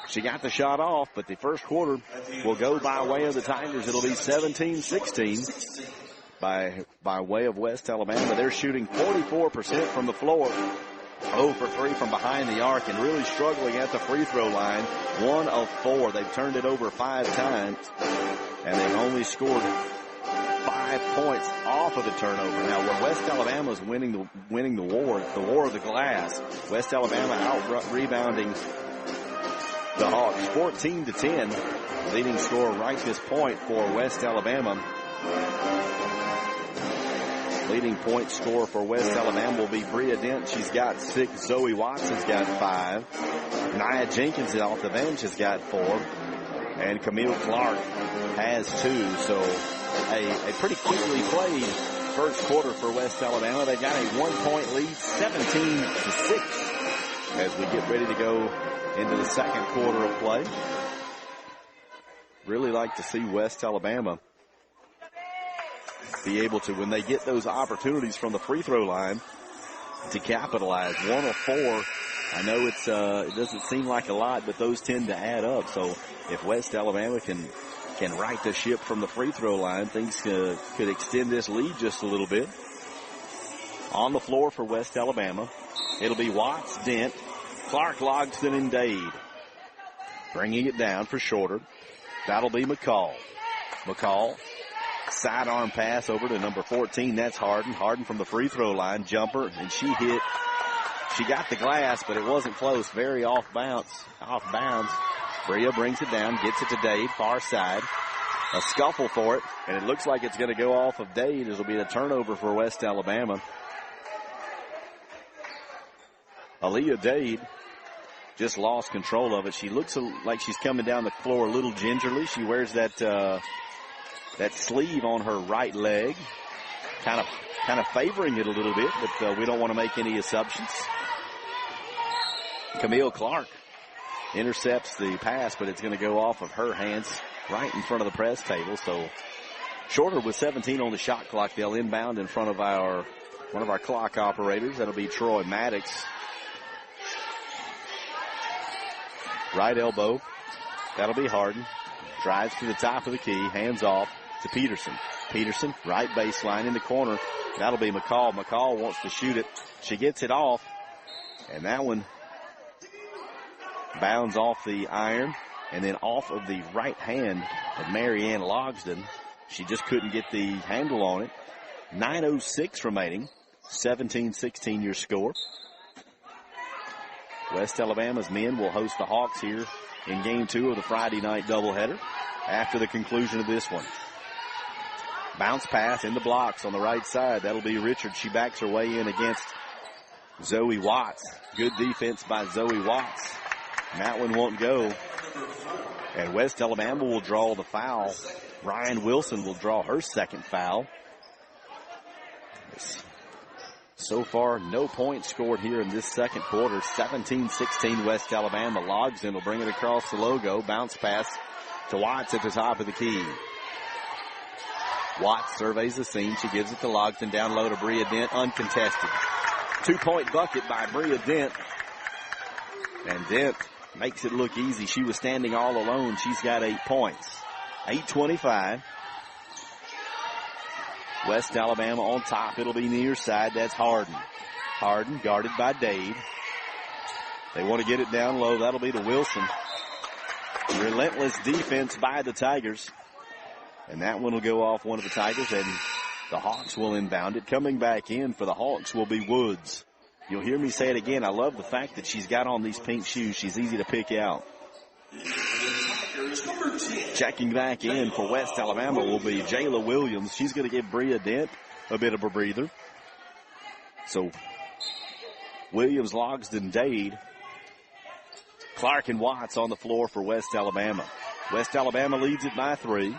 She got the shot off, but the first quarter will go by way of the Tigers. It'll be 17-16 by way of West Alabama. They're shooting 44% from the floor. 0 for 3 from behind the arc, and really struggling at the free throw line. 1 of 4. They've turned it over 5 times, and they've only scored 5 points off of the turnover. Now, where West Alabama is winning the war of the glass, West Alabama out rebounding the Hawks 14-10. Leading scorer right this point for West Alabama. Leading point scorer for West Alabama will be Bria Dent. She's got 6. Zoe Watts has got 5. Nia Jenkins off the bench has got 4. And Camille Clark has 2. So a pretty quickly played first quarter for West Alabama. They got a 1-point lead, 17-6, as we get ready to go into the second quarter of play. Really like to see West Alabama be able to, when they get those opportunities from the free throw line, to capitalize. 1 of 4. I know it doesn't seem like a lot, but those tend to add up. So if West Alabama can right the ship from the free throw line, things could extend this lead just a little bit. On the floor for West Alabama, it'll be Watts, Dent, Clark, Logsdon, and Dade. Bringing it down for Shorter. That'll be McCall. McCall, sidearm pass over to number 14. That's Harden. Harden from the free throw line. Jumper, and she hit. She got the glass, but it wasn't close. Very off bounds. Bria brings it down, gets it to Dade, far side. A scuffle for it, and it looks like it's going to go off of Dade. It'll be a turnover for West Alabama. Aaliyah Dade just lost control of it. She looks like she's coming down the floor a little gingerly. She wears that that sleeve on her right leg, kind of favoring it a little bit, but we don't want to make any assumptions. Camille Clark intercepts the pass, but it's going to go off of her hands right in front of the press table. So Shorter with 17 on the shot clock. They'll inbound in front of one of our clock operators. That'll be Troy Maddox. Right elbow. That'll be Harden. Drives to the top of the key. Hands off to Peterson. Peterson, right baseline in the corner. That'll be McCall. McCall wants to shoot it. She gets it off. And that one bounds off the iron and then off of the right hand of Maryann Logsdon. She just couldn't get the handle on it. 9:06 remaining. 17-16 your score. West Alabama's men will host the Hawks here in Game 2 of the Friday night doubleheader after the conclusion of this one. Bounce pass in the blocks on the right side. That'll be Richards. She backs her way in against Zoe Watts. Good defense by Zoe Watts. And that one won't go. And West Alabama will draw the foul. Ryan Wilson will draw her second foul. So far, no points scored here in this second quarter. 17-16 West Alabama. Logsdon will bring it across the logo. Bounce pass to Watts at the top of the key. Watts surveys the scene. She gives it to Logsdon. Down low to Bria Dent. Uncontested. 2-point bucket by Bria Dent. And Dent makes it look easy. She was standing all alone. She's got 8 points. 8:25. West Alabama on top. It'll be near side. That's Harden. Harden guarded by Dade. They want to get it down low. That'll be to Wilson. Relentless defense by the Tigers. And that one will go off one of the Tigers, and the Hawks will inbound it. Coming back in for the Hawks will be Woods. You'll hear me say it again. I love the fact that she's got on these pink shoes. She's easy to pick out. Checking back in for West Alabama will be Jala Williams. She's going to give Bria Dent a bit of a breather. So Williams, Logsdon, Dade, Clark, and Watts on the floor for West Alabama. West Alabama leads it by 3.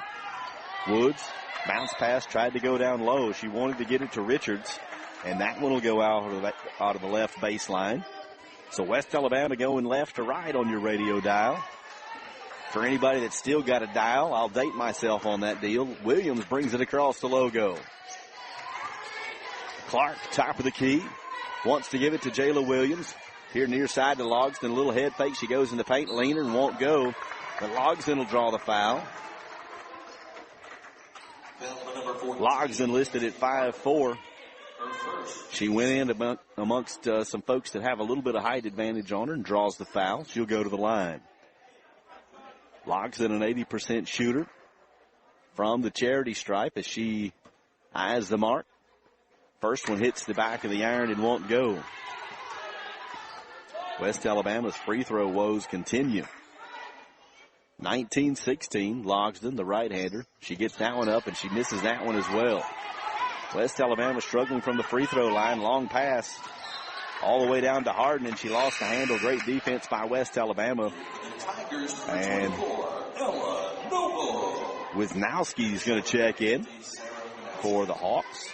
Woods, bounce pass, tried to go down low. She wanted to get it to Richards, and that one will go out of the left baseline. So West Alabama going left to right on your radio dial. For anybody that's still got a dial, I'll date myself on that deal. Williams brings it across the logo. Clark, top of the key, wants to give it to Jayla Williams. Here near side to Logsdon, a little head fake. She goes in the paint, leaner, and won't go. But Logsdon will draw the foul. Logsdon listed at 5'4". She went in amongst some folks that have a little bit of height advantage on her and draws the foul. She'll go to the line. Logsdon, an 80% shooter from the charity stripe as she eyes the mark. First one hits the back of the iron and won't go. West Alabama's free throw woes continue. 19-16, Logsdon, the right-hander. She gets that one up, and she misses that one as well. West Alabama struggling from the free throw line. Long pass all the way down to Harden, and she lost the handle. Great defense by West Alabama. And Wisnowski is going to check in for the Hawks.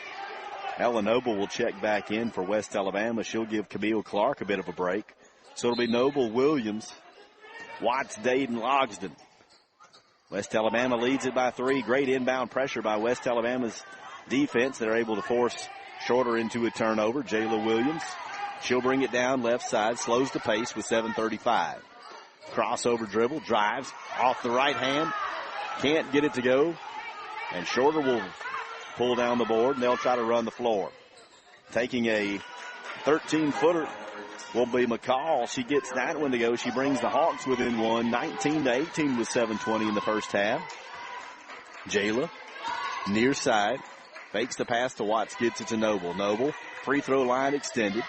Ella Noble will check back in for West Alabama. She'll give Camille Clark a bit of a break. So it'll be Noble, Williams, Watts, Dade, and Logsdon. West Alabama leads it by 3. Great inbound pressure by West Alabama's defense. They're able to force Shorter into a turnover. Jayla Williams, she'll bring it down left side, slows the pace with 7:35. Crossover dribble, drives off the right hand. Can't get it to go. And Shorter will pull down the board, and they'll try to run the floor. Taking a 13-footer will be McCall. She gets that one to go. She brings the Hawks within 1, 19-18 with 7:20 in the first half. Jayla, near side, fakes the pass to Watts, gets it to Noble. Noble, free throw line extended.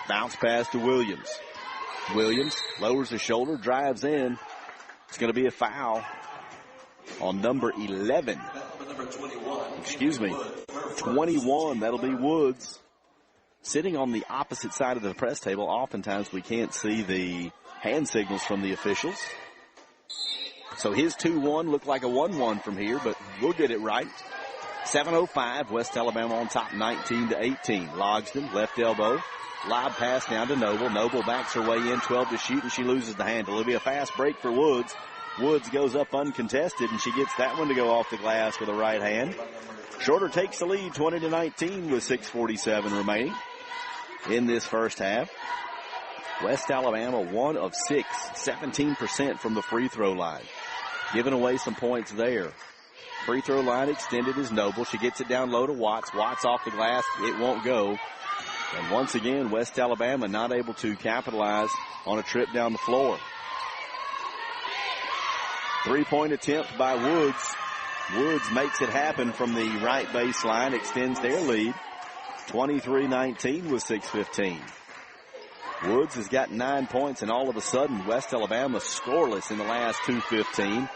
Bounce pass to Williams. Williams lowers the shoulder, drives in. It's going to be a foul on number 11. 21. That'll be Woods. Sitting on the opposite side of the press table, oftentimes we can't see the hand signals from the officials. So his 2-1 looked like a 1-1 from here, but we'll get it right. 7:05, West Alabama on top 19-18. Logsdon, left elbow. Lob pass down to Noble. Noble backs her way in, 12 to shoot, and she loses the handle. It'll be a fast break for Woods. Woods goes up uncontested, and she gets that one to go off the glass with a right hand. Shorter takes the lead, 20-19 with 6:47 remaining in this first half. West Alabama 1 of 6, 17% from the free throw line. Giving away some points there. Free throw line extended is Noble. She gets it down low to Watts. Watts off the glass. It won't go. And once again, West Alabama not able to capitalize on a trip down the floor. 3-point attempt by Woods. Woods makes it happen from the right baseline, extends their lead. 23-19 with 6:15. Woods has got 9 points, and all of a sudden, West Alabama scoreless in the last 2:15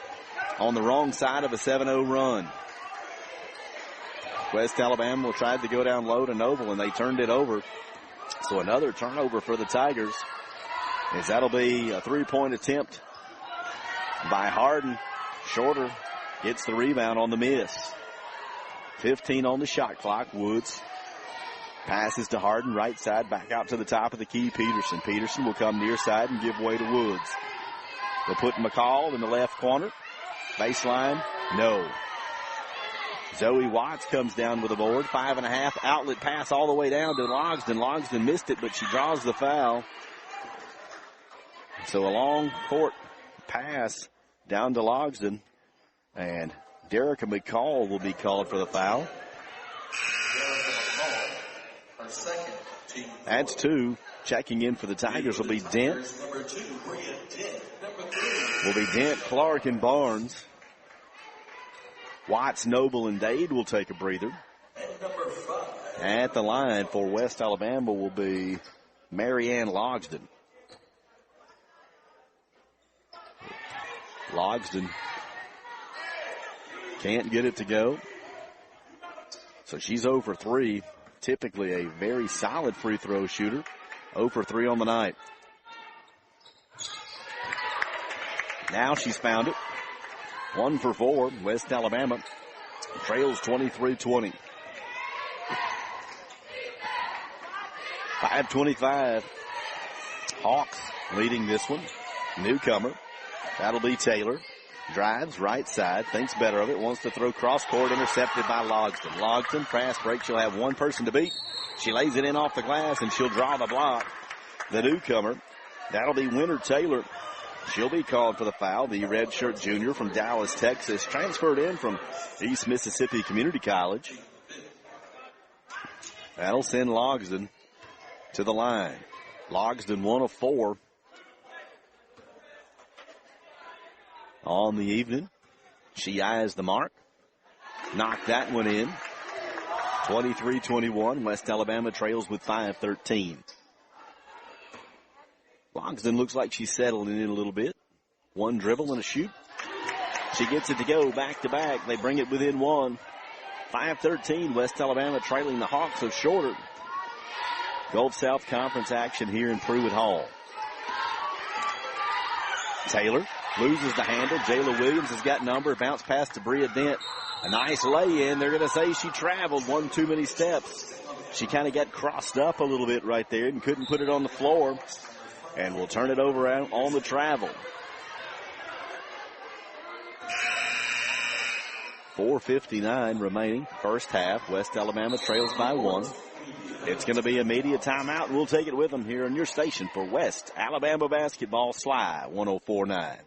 on the wrong side of a 7-0 run. West Alabama tried to go down low to Noble, and they turned it over. So another turnover for the Tigers, as that'll be a 3-point attempt by Harden. Shorter gets the rebound on the miss. 15 on the shot clock. Woods passes to Harden, right side, back out to the top of the key. Peterson. Peterson will come near side and give way to Woods. They'll put McCall in the left corner. Baseline, no. Zoe Watts comes down with a board. 5.5 outlet pass all the way down to Logsdon. Logsdon missed it, but she draws the foul. So a long court pass down to Logsdon. And Derica McCall will be called for the foul. That's 2. Checking in for the Tigers will be Dent. Will be Dent, Clark, and Barnes. Watts, Noble, and Dade will take a breather. At the line for West Alabama will be Maryann Logsdon. Logsdon can't get it to go. So she's 0 for 3. Typically a very solid free throw shooter. 0 for 3 on the night. Now she's found it. 1 for 4. West Alabama trails 23-20. 5:25. Hawks leading this one. Newcomer. That'll be Taylor. Drives right side. Thinks better of it. Wants to throw cross court. Intercepted by Logsdon. Logsdon, fast break. She'll have one person to beat. She lays it in off the glass, and she'll draw the block. The newcomer. That'll be Winter Taylor. She'll be called for the foul. The redshirt junior from Dallas, Texas, transferred in from East Mississippi Community College. That'll send Logsdon to the line. Logsdon 1 of 4 on the evening. She eyes the mark. Knocked that one in. 23-21. West Alabama trails with 5:13. Logsdon looks like she's settling in a little bit. One dribble and a shoot. She gets it to go back to back. They bring it within 1. 5:13. West Alabama trailing the Hawks of Shorter. Gulf South Conference action here in Pruitt Hall. Taylor loses the handle. Jala Williams has got number. Bounce pass to Bria Dent. A nice lay-in. They're going to say she traveled one too many steps. She kind of got crossed up a little bit right there and couldn't put it on the floor. And we'll turn it over on the travel. 4:59 remaining. First half. West Alabama trails by 1. It's going to be a media timeout, and we'll take it with them here on your station for West Alabama basketball. Sly 104.9.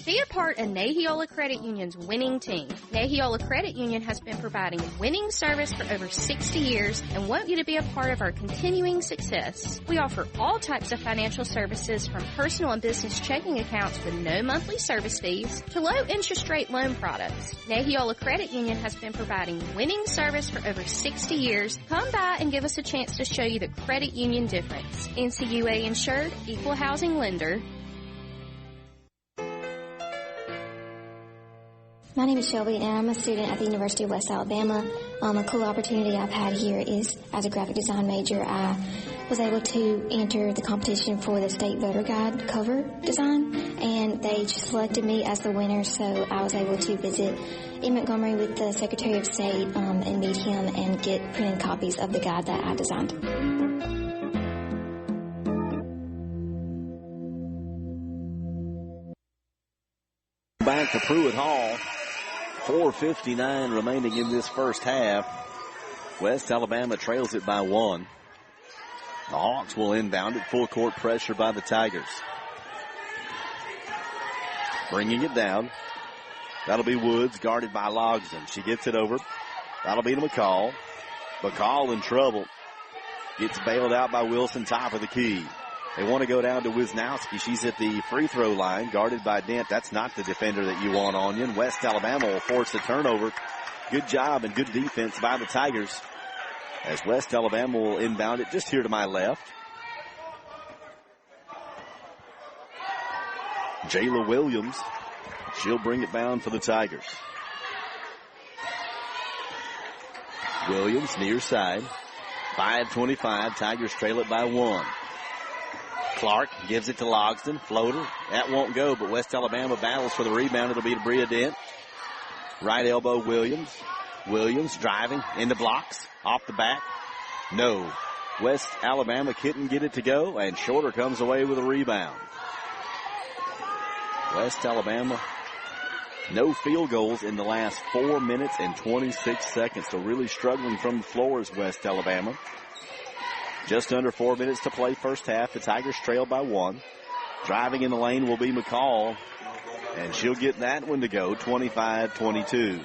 Be a part of Nahiola Credit Union's winning team. Nahiola Credit Union has been providing winning service for over 60 years and want you to be a part of our continuing success. We offer all types of financial services, from personal and business checking accounts with no monthly service fees to low interest rate loan products. Nahiola Credit Union has been providing winning service for over 60 years. Come by and give us a chance to show you the credit union difference. NCUA insured, equal housing lender. My name is Shelby, and I'm a student at the University of West Alabama. A cool opportunity I've had here is, as a graphic design major, I was able to enter the competition for the state voter guide cover design, and they selected me as the winner, so I was able to visit in Montgomery with the Secretary of State and meet him and get printed copies of the guide that I designed. Back to Pruitt Hall. 4:59 remaining in this first half. West Alabama trails it by 1. The Hawks will inbound it. Full court pressure by the Tigers. Bringing it down. That'll be Woods, guarded by Logsdon. She gets it over. That'll be to McCall. McCall in trouble. Gets bailed out by Wilson, top of the key. They want to go down to Wisnowski. She's at the free throw line, guarded by Dent. That's not the defender that you want on you. And West Alabama will force the turnover. Good job and good defense by the Tigers, as West Alabama will inbound it just here to my left. Jala Williams, she'll bring it down for the Tigers. Williams near side. 5:25. Tigers trail it by 1. Clark gives it to Logsdon. Floater. That won't go, but West Alabama battles for the rebound. It'll be to Bria Dent. Right elbow Williams. Williams driving into blocks. Off the back. No. West Alabama couldn't get it to go, and Shorter comes away with a rebound. West Alabama, no field goals in the last 4 minutes and 26 seconds. So really struggling from the floor is West Alabama. Just under 4 minutes to play first half. The Tigers trail by 1. Driving in the lane will be McCall, and she'll get that one to go, 25-22.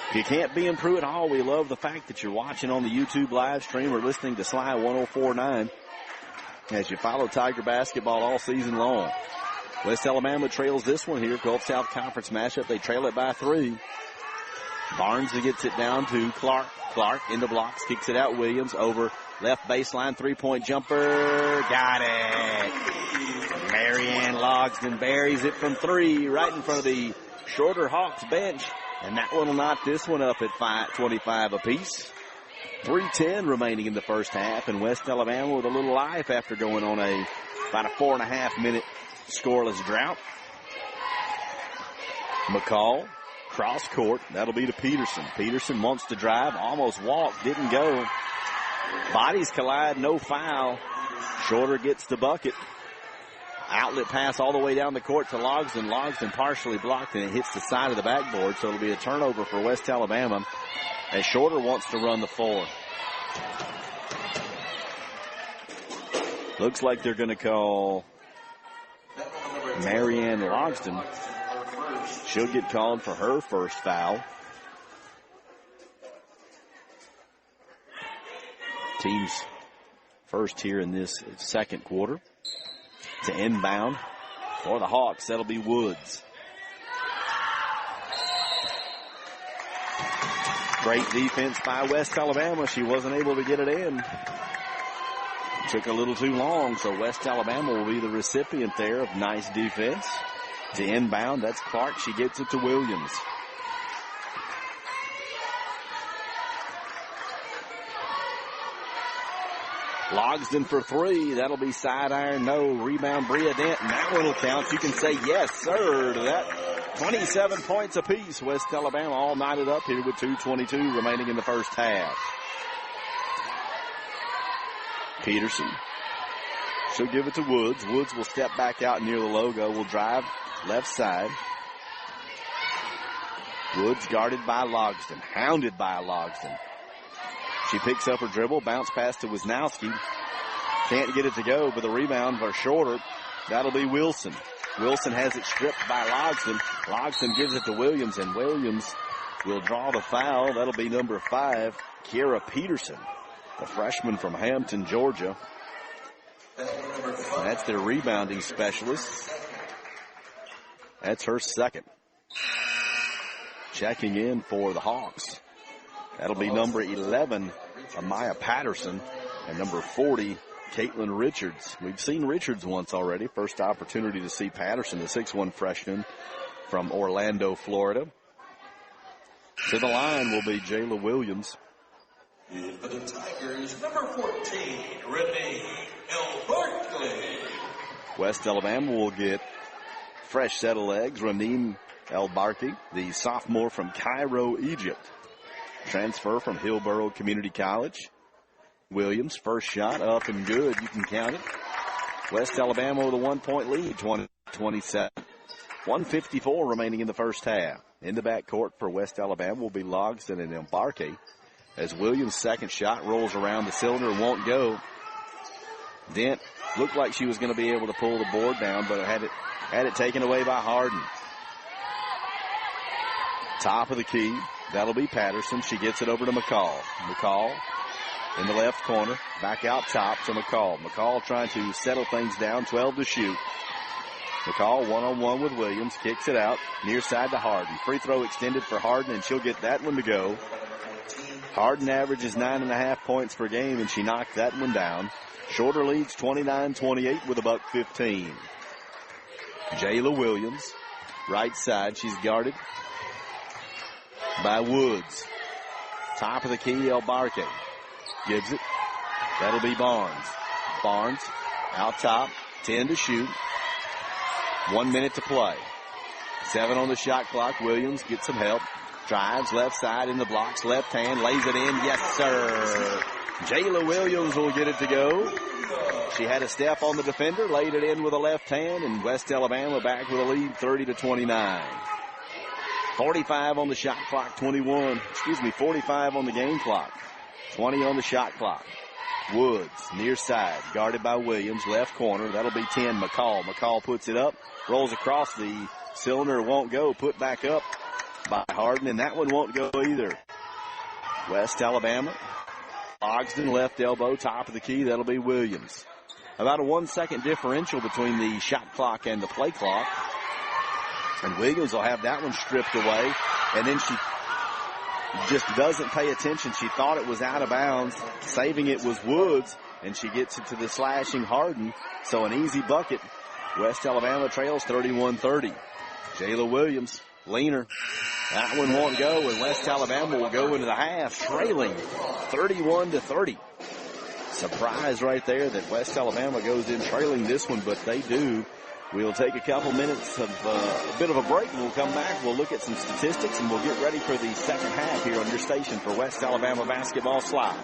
If you can't be in Pruitt Hall, we love the fact that you're watching on the YouTube live stream or listening to Sly 104.9 as you follow Tiger basketball all season long. West Alabama trails this one here. Gulf South Conference matchup. They trail it by 3. Barnes gets it down to Clark. Clark into blocks, kicks it out. Williams over left baseline, three-point jumper. Got it. Maryann Logsdon buries it from 3 right in front of the Shorter Hawks bench. And that one will knock this one up at 5:25 apiece. 3:10 remaining in the first half, and West Alabama with a little life after going on about a 4.5-minute scoreless drought. McCall, cross court. That'll be to Peterson. Peterson wants to drive, almost walked, didn't go. Bodies collide, no foul. Shorter gets the bucket. Outlet pass all the way down the court to Logsdon. Logsdon partially blocked, and it hits the side of the backboard, so it'll be a turnover for West Alabama as Shorter wants to run the floor. Looks like they're going to call Maryann Logsdon. She'll get called for her first foul. Team's first here in this second quarter. To inbound for the Hawks, that'll be Woods. Great defense by West Alabama. She wasn't able to get it in. Took a little too long, so West Alabama will be the recipient there of nice defense. To inbound, that's Clark. She gets it to Williams. Logsdon for 3. That'll be side iron. No. Rebound, Bria Dent. And that one will count. You can say yes, sir, to that. 27 points apiece. West Alabama all knotted up here with 2:22 remaining in the first half. Peterson. She'll give it to Woods. Woods will step back out near the logo. Will drive left side. Woods guarded by Logsdon. Hounded by Logsdon. She picks up her dribble, bounce pass to Wisnowski. Can't get it to go, but the rebound for Shorter. That'll be Wilson. Wilson has it stripped by Logsdon. Logsdon gives it to Williams, and Williams will draw the foul. That'll be number 5, Kiera Peterson, the freshman from Hampton, Georgia. That's their rebounding specialist. That's her second. Checking in for the Hawks. That'll be number 11, Amaya Patterson, and number 40, Caitlin Richards. We've seen Richards once already. First opportunity to see Patterson, the 6'1 freshman from Orlando, Florida. To the line will be Jala Williams. And for the Tigers, number 14, Renee L. Barkley. West Alabama will get fresh set of legs. Raneem El-Barki, the sophomore from Cairo, Egypt. Transfer from Hillsborough Community College. Williams, first shot, up and good. You can count it. West Alabama with a 1-point lead, 20-27. 1:54 remaining in the first half. In the backcourt for West Alabama will be Logsdon and El-Barki. As Williams' second shot rolls around the cylinder and won't go. Dent looked like she was going to be able to pull the board down, but had it taken away by Harden. Top of the key. That'll be Patterson. She gets it over to McCall. McCall in the left corner. Back out top to McCall. McCall trying to settle things down. 12 to shoot. McCall one-on-one with Williams. Kicks it out. Near side to Harden. Free throw extended for Harden, and she'll get that one to go. Harden averages 9.5 points per game, and she knocked that one down. Shorter leads 29-28 with about 15. Jala Williams, right side. She's guarded by Woods. Top of the key, El-Barki. Gives it. That'll be Barnes. Barnes out top. 10 to shoot. 1 minute to play. 7 on the shot clock. Williams gets some help. Drives left side in the blocks. Left hand. Lays it in. Yes, sir. Jala Williams will get it to go. She had a step on the defender. Laid it in with a left hand. And West Alabama back with a lead 30-29. 45 on the shot clock. 45 on the game clock. 20 on the shot clock. Woods, near side, guarded by Williams, left corner. That'll be 10, McCall. McCall puts it up, rolls across the cylinder, won't go. Put back up by Harden, and that one won't go either. West Alabama. Logsdon, left elbow, top of the key. That'll be Williams. About a 1 second differential between the shot clock and the play clock. And Williams will have that one stripped away. And then she just doesn't pay attention. She thought it was out of bounds. Saving it was Woods, and she gets it to the slashing Harden. So an easy bucket. West Alabama trails 31-30. Jala Williams, leaner. That one won't go, and West Alabama will go into the half trailing 31-30. Surprise right there that West Alabama goes in trailing this one, but they do. We'll take a couple minutes of a bit of a break, and we'll come back. We'll look at some statistics, and we'll get ready for the second half here on your station for West Alabama Basketball Slide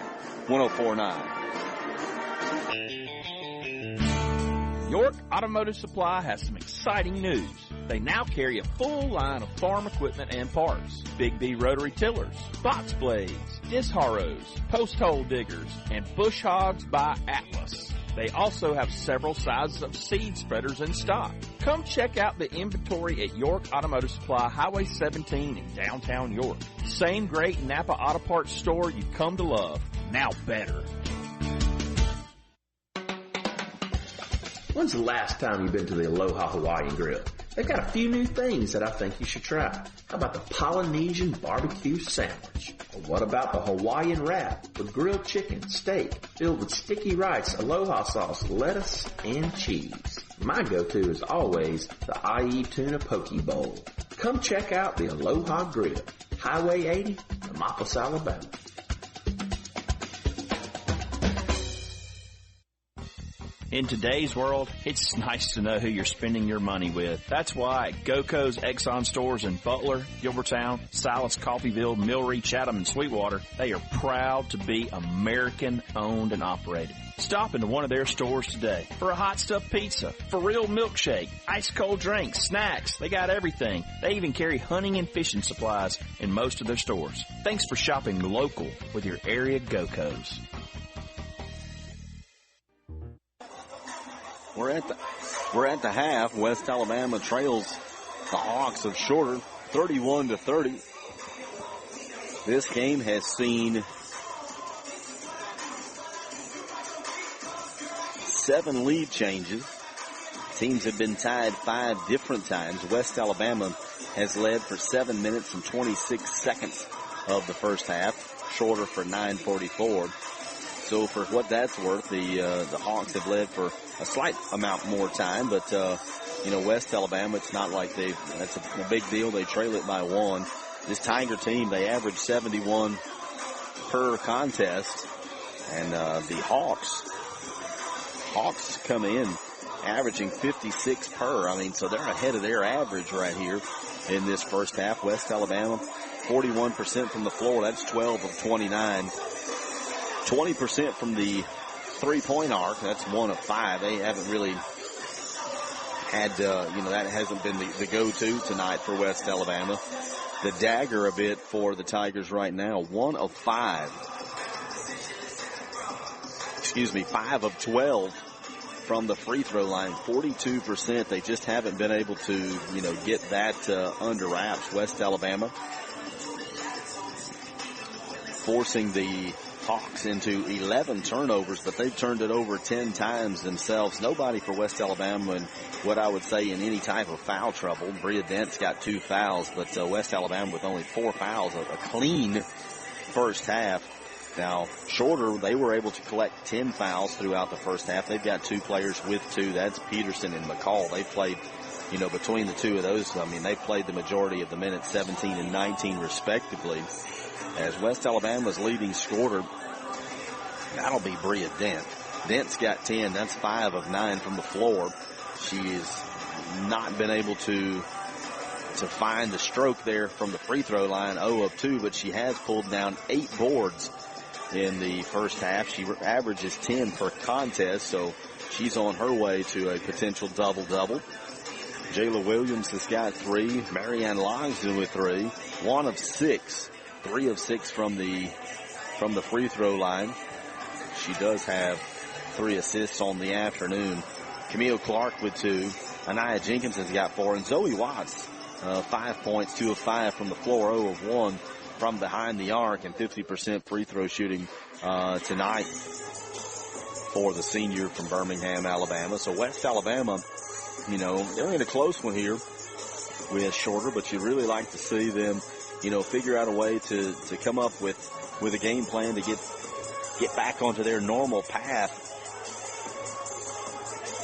104.9. York Automotive Supply has some exciting news. They now carry a full line of farm equipment and parts. Big B rotary tillers, box blades, disc harrows, post hole diggers, and bush hogs by Atlas. They also have several sizes of seed spreaders in stock. Come check out the inventory at York Automotive Supply, Highway 17 in downtown York. Same great Napa Auto Parts store you've come to love, now better. When's the last time you've been to the Aloha Hawaiian Grill? They've got a few new things that I think you should try. How about the Polynesian barbecue sandwich? Or what about the Hawaiian wrap with grilled chicken, steak, filled with sticky rice, aloha sauce, lettuce, and cheese? My go-to is always the IE Tuna Poke Bowl. Come check out the Aloha Grill, Highway 80, Demopolis, Alabama. In today's world, it's nice to know who you're spending your money with. That's why at GoCo's Exxon stores in Butler, Gilbertown, Silas, Coffeyville, Millry, Chatham, and Sweetwater, they are proud to be American-owned and operated. Stop into one of their stores today for a hot stuffed pizza, for real milkshake, ice cold drinks, snacks. They got everything. They even carry hunting and fishing supplies in most of their stores. Thanks for shopping local with your area GoCos. We're at the half. West Alabama trails the Hawks of Shorter 31-30. This game has seen 7 lead changes. Teams have been tied 5 different times. West Alabama has led for 7 minutes and 26 seconds of the first half. Shorter for 9:44. So for what that's worth, the Hawks have led for a slight amount more time, but West Alabama, it's not like that's a big deal. They trail it by 1. This Tiger team, they average 71 per contest. And the Hawks come in averaging 56 per. I mean, so they're ahead of their average right here in this first half. West Alabama, 41% from the floor. That's 12 of 29. 20% from the three-point arc. That's 1 of 5. They haven't really had, that hasn't been the go-to tonight for West Alabama. The dagger a bit for the Tigers right now. 1 of 5. 5 of 12 from the free throw line. 42%. They just haven't been able to, get that under wraps. West Alabama forcing the Hawks into 11 turnovers, but they've turned it over 10 times themselves. Nobody for West Alabama in what I would say in any type of foul trouble. Bria Dent's got 2 fouls, but West Alabama with only 4 fouls, a clean first half. Now, Shorter, they were able to collect 10 fouls throughout the first half. They've got 2 players with 2. That's Peterson and McCall. They played, between the 2 of those, they played the majority of the minutes, 17 and 19 respectively. As West Alabama's leading scorer, that'll be Bria Dent. Dent's got 10. That's 5 of 9 from the floor. She has not been able to find the stroke there from the free throw line, 0 of 2, but she has pulled down 8 boards in the first half. She averages 10 per contest, so she's on her way to a potential double-double. Jala Williams has got 3. Maryann Logsdon with 3. 1 of 6. 3 of 6 from the free throw line. She does have 3 assists on the afternoon. Camille Clark with 2. Anaya Jenkins has got 4. And Zoe Watts, 5 points, 2 of 5 from the floor, 0 of 1 from behind the arc, and 50% free throw shooting tonight for the senior from Birmingham, Alabama. So West Alabama, they're in a close one here with Shorter, but you'd really like to see them, figure out a way to come up with a game plan to get back onto their normal path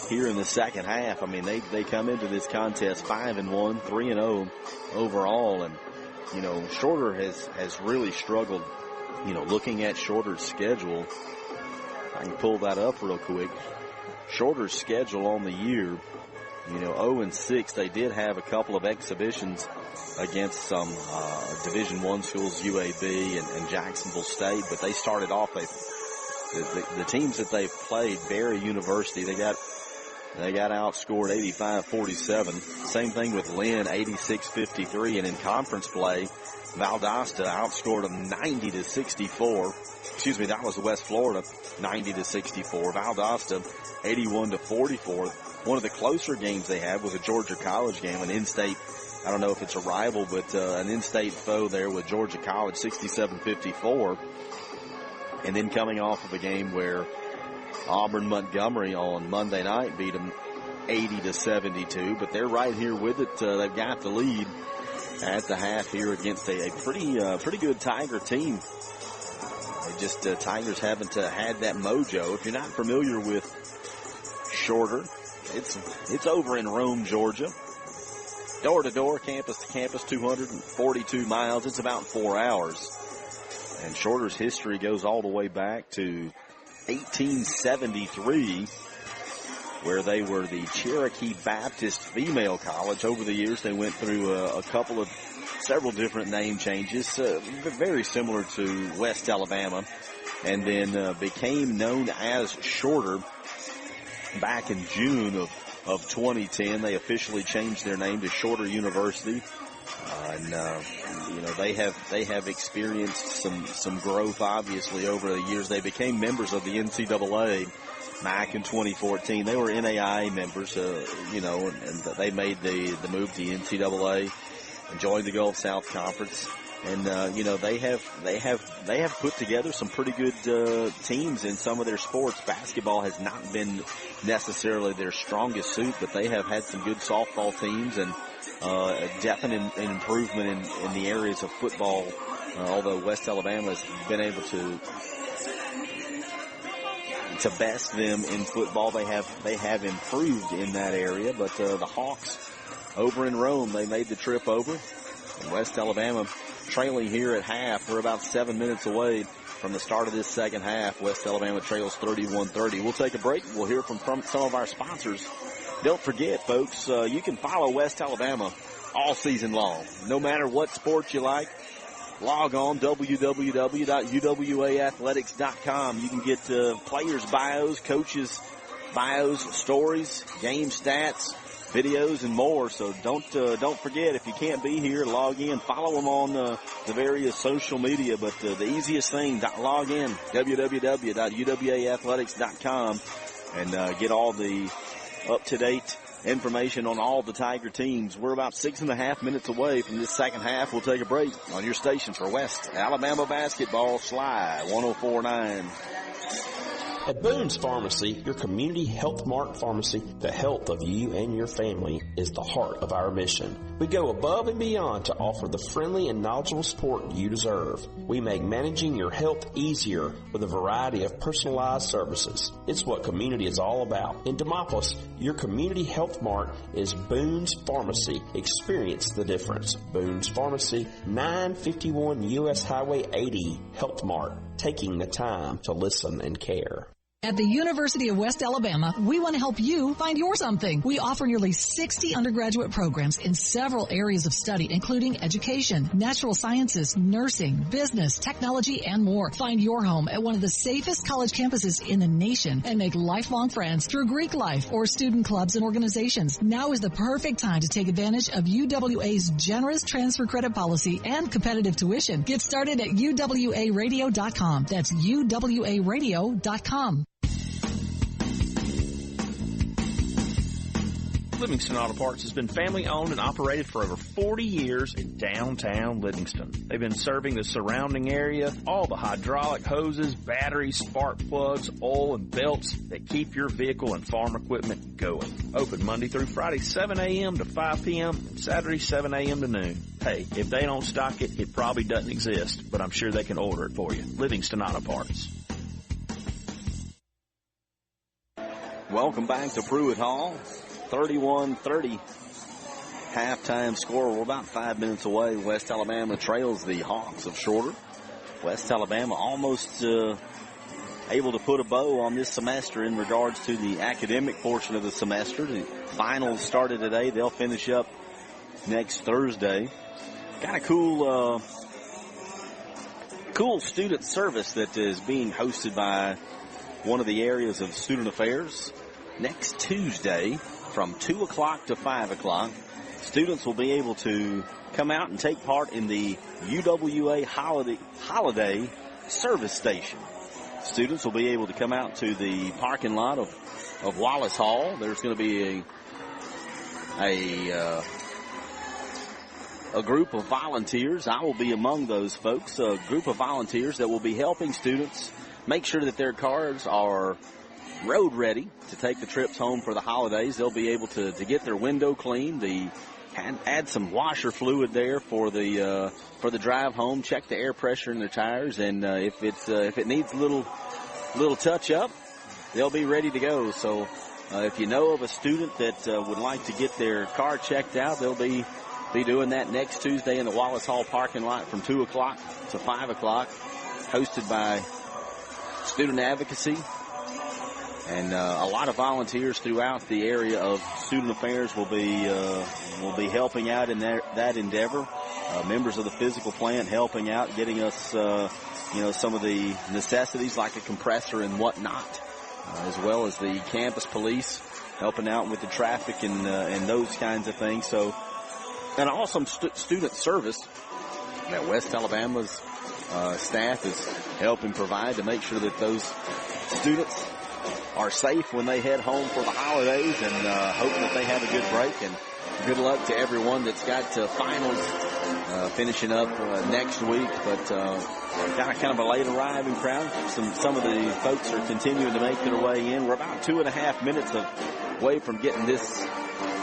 here in the second half. I mean, they come into this contest 5-1, 3-0 overall, and Shorter has really struggled. Looking at Shorter's schedule, I can pull that up real quick. Shorter's schedule on the year, 0-6. They did have a couple of exhibitions against some Division I schools, UAB and Jacksonville State, but they started off the teams that they've played. Barry University, they got outscored 85-47. Same thing with Lynn, 86-53. And in conference play, Valdosta outscored them 90-64. That was West Florida, 90-64. Valdosta, 81-44. One of the closer games they had was a Georgia College game, an in-state, I don't know if it's a rival, but an in-state foe there with Georgia College, 67-54. And then coming off of a game where Auburn Montgomery on Monday night beat them 80-72, but they're right here with it. They've got the lead at the half here against a pretty good Tiger team. Tigers haven't had that mojo. If you're not familiar with Shorter, it's over in Rome, Georgia. Door to door, campus to campus, 242 miles. It's about 4 hours. And Shorter's history goes all the way back to 1873, where they were the Cherokee Baptist Female College. Over the years, they went through several different name changes, very similar to West Alabama, and then became known as Shorter back in June of 2010. They officially changed their name to Shorter University. They have experienced some growth, obviously, over the years. They became members of the NCAA back in 2014. They were NAIA members, and they made the move to the NCAA and joined the Gulf South Conference. And they have put together some pretty good teams in some of their sports. Basketball has not been necessarily their strongest suit, but they have had some good softball teams and a definite improvement in the areas of football. Although West Alabama has been able to best them in football, they have improved in that area. But the Hawks over in Rome, they made the trip over. And West Alabama trailing here at half. We're about 7 minutes away from the start of this second half. West Alabama trails 31-30. We'll take a break. We'll hear from some of our sponsors. Don't forget, folks, you can follow West Alabama all season long. No matter what sport you like, log on, www.uwaathletics.com. You can get players' bios, coaches' bios, stories, game stats, videos, and more. So don't forget, if you can't be here, log in. Follow them on the various social media. But the easiest thing, log in, www.uwaathletics.com, and get all the up-to-date information on all the Tiger teams. We're about 6.5 minutes away from this second half. We'll take a break on your station for West Alabama basketball. Sly 104.9. At Boone's Pharmacy, your community health mart pharmacy, the health of you and your family is the heart of our mission. We go above and beyond to offer the friendly and knowledgeable support you deserve. We make managing your health easier with a variety of personalized services. It's what community is all about. In Demopolis, your community health mart is Boone's Pharmacy. Experience the difference. Boone's Pharmacy, 951 U.S. Highway 80, Health Mart. Taking the time to listen and care. At the University of West Alabama, we want to help you find your something. We offer nearly 60 undergraduate programs in several areas of study, including education, natural sciences, nursing, business, technology, and more. Find your home at one of the safest college campuses in the nation and make lifelong friends through Greek life or student clubs and organizations. Now is the perfect time to take advantage of UWA's generous transfer credit policy and competitive tuition. Get started at UWAradio.com. That's UWAradio.com. Livingston Auto Parts has been family-owned and operated for over 40 years in downtown Livingston. They've been serving the surrounding area, all the hydraulic hoses, batteries, spark plugs, oil, and belts that keep your vehicle and farm equipment going. Open Monday through Friday, 7 a.m. to 5 p.m., and Saturday, 7 a.m. to noon. Hey, if they don't stock it, it probably doesn't exist, but I'm sure they can order it for you. Livingston Auto Parts. Welcome back to Pruitt Hall. 31-30 halftime score. We're about 5 minutes away. West Alabama trails the Hawks of Shorter. West Alabama almost able to put a bow on this semester in regards to the academic portion of the semester. The finals started today. They'll finish up next Thursday. Got a cool student service that is being hosted by one of the areas of Student Affairs. Next Tuesday, from 2 o'clock to 5 o'clock, students will be able to come out and take part in the UWA holiday service station. Students will be able to come out to the parking lot of Wallace Hall. There's going to be a group of volunteers. I will be among those folks, a group of volunteers that will be helping students make sure that their cars are road ready to take the trips home for the holidays. They'll be able to get their window cleaned, add some washer fluid there for the drive home, check the air pressure in their tires, and if it needs a little touch up, they'll be ready to go. So if you know of a student that would like to get their car checked out, they'll be doing that next Tuesday in the Wallace Hall parking lot from 2 o'clock to 5 o'clock, hosted by Student Advocacy. And a lot of volunteers throughout the area of Student Affairs will be helping out in that endeavor. Members of the physical plant helping out, getting us some of the necessities like a compressor and whatnot, as well as the campus police helping out with the traffic and those kinds of things. So, an awesome student service that West Alabama's staff is helping provide to make sure that those students are safe when they head home for the holidays, and hoping that they have a good break. And good luck to everyone that's got finals finishing up next week. But got kind of a late arriving crowd. Some of the folks are continuing to make their way in. We're about 2.5 minutes away from getting this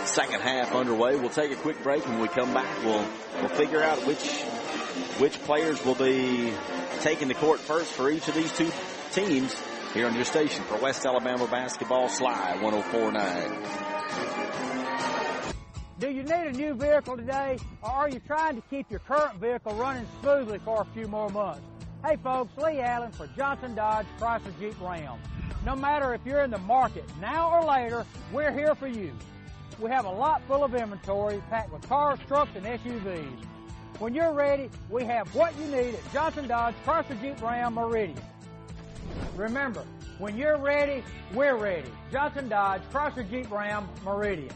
second half underway. We'll take a quick break, and when we come back, we'll figure out which players will be taking the court first for each of these two teams here on your station for West Alabama basketball. Sly 104.9. Do you need a new vehicle today, or are you trying to keep your current vehicle running smoothly for a few more months? Hey folks, Lee Allen for Johnson Dodge Chrysler Jeep Ram. No matter if you're in the market now or later, we're here for you. We have a lot full of inventory packed with cars, trucks, and SUVs. When you're ready, we have what you need at Johnson Dodge Chrysler Jeep Ram Meridian. Remember, when you're ready, we're ready. Johnson Dodge Chrysler Jeep Ram Meridian.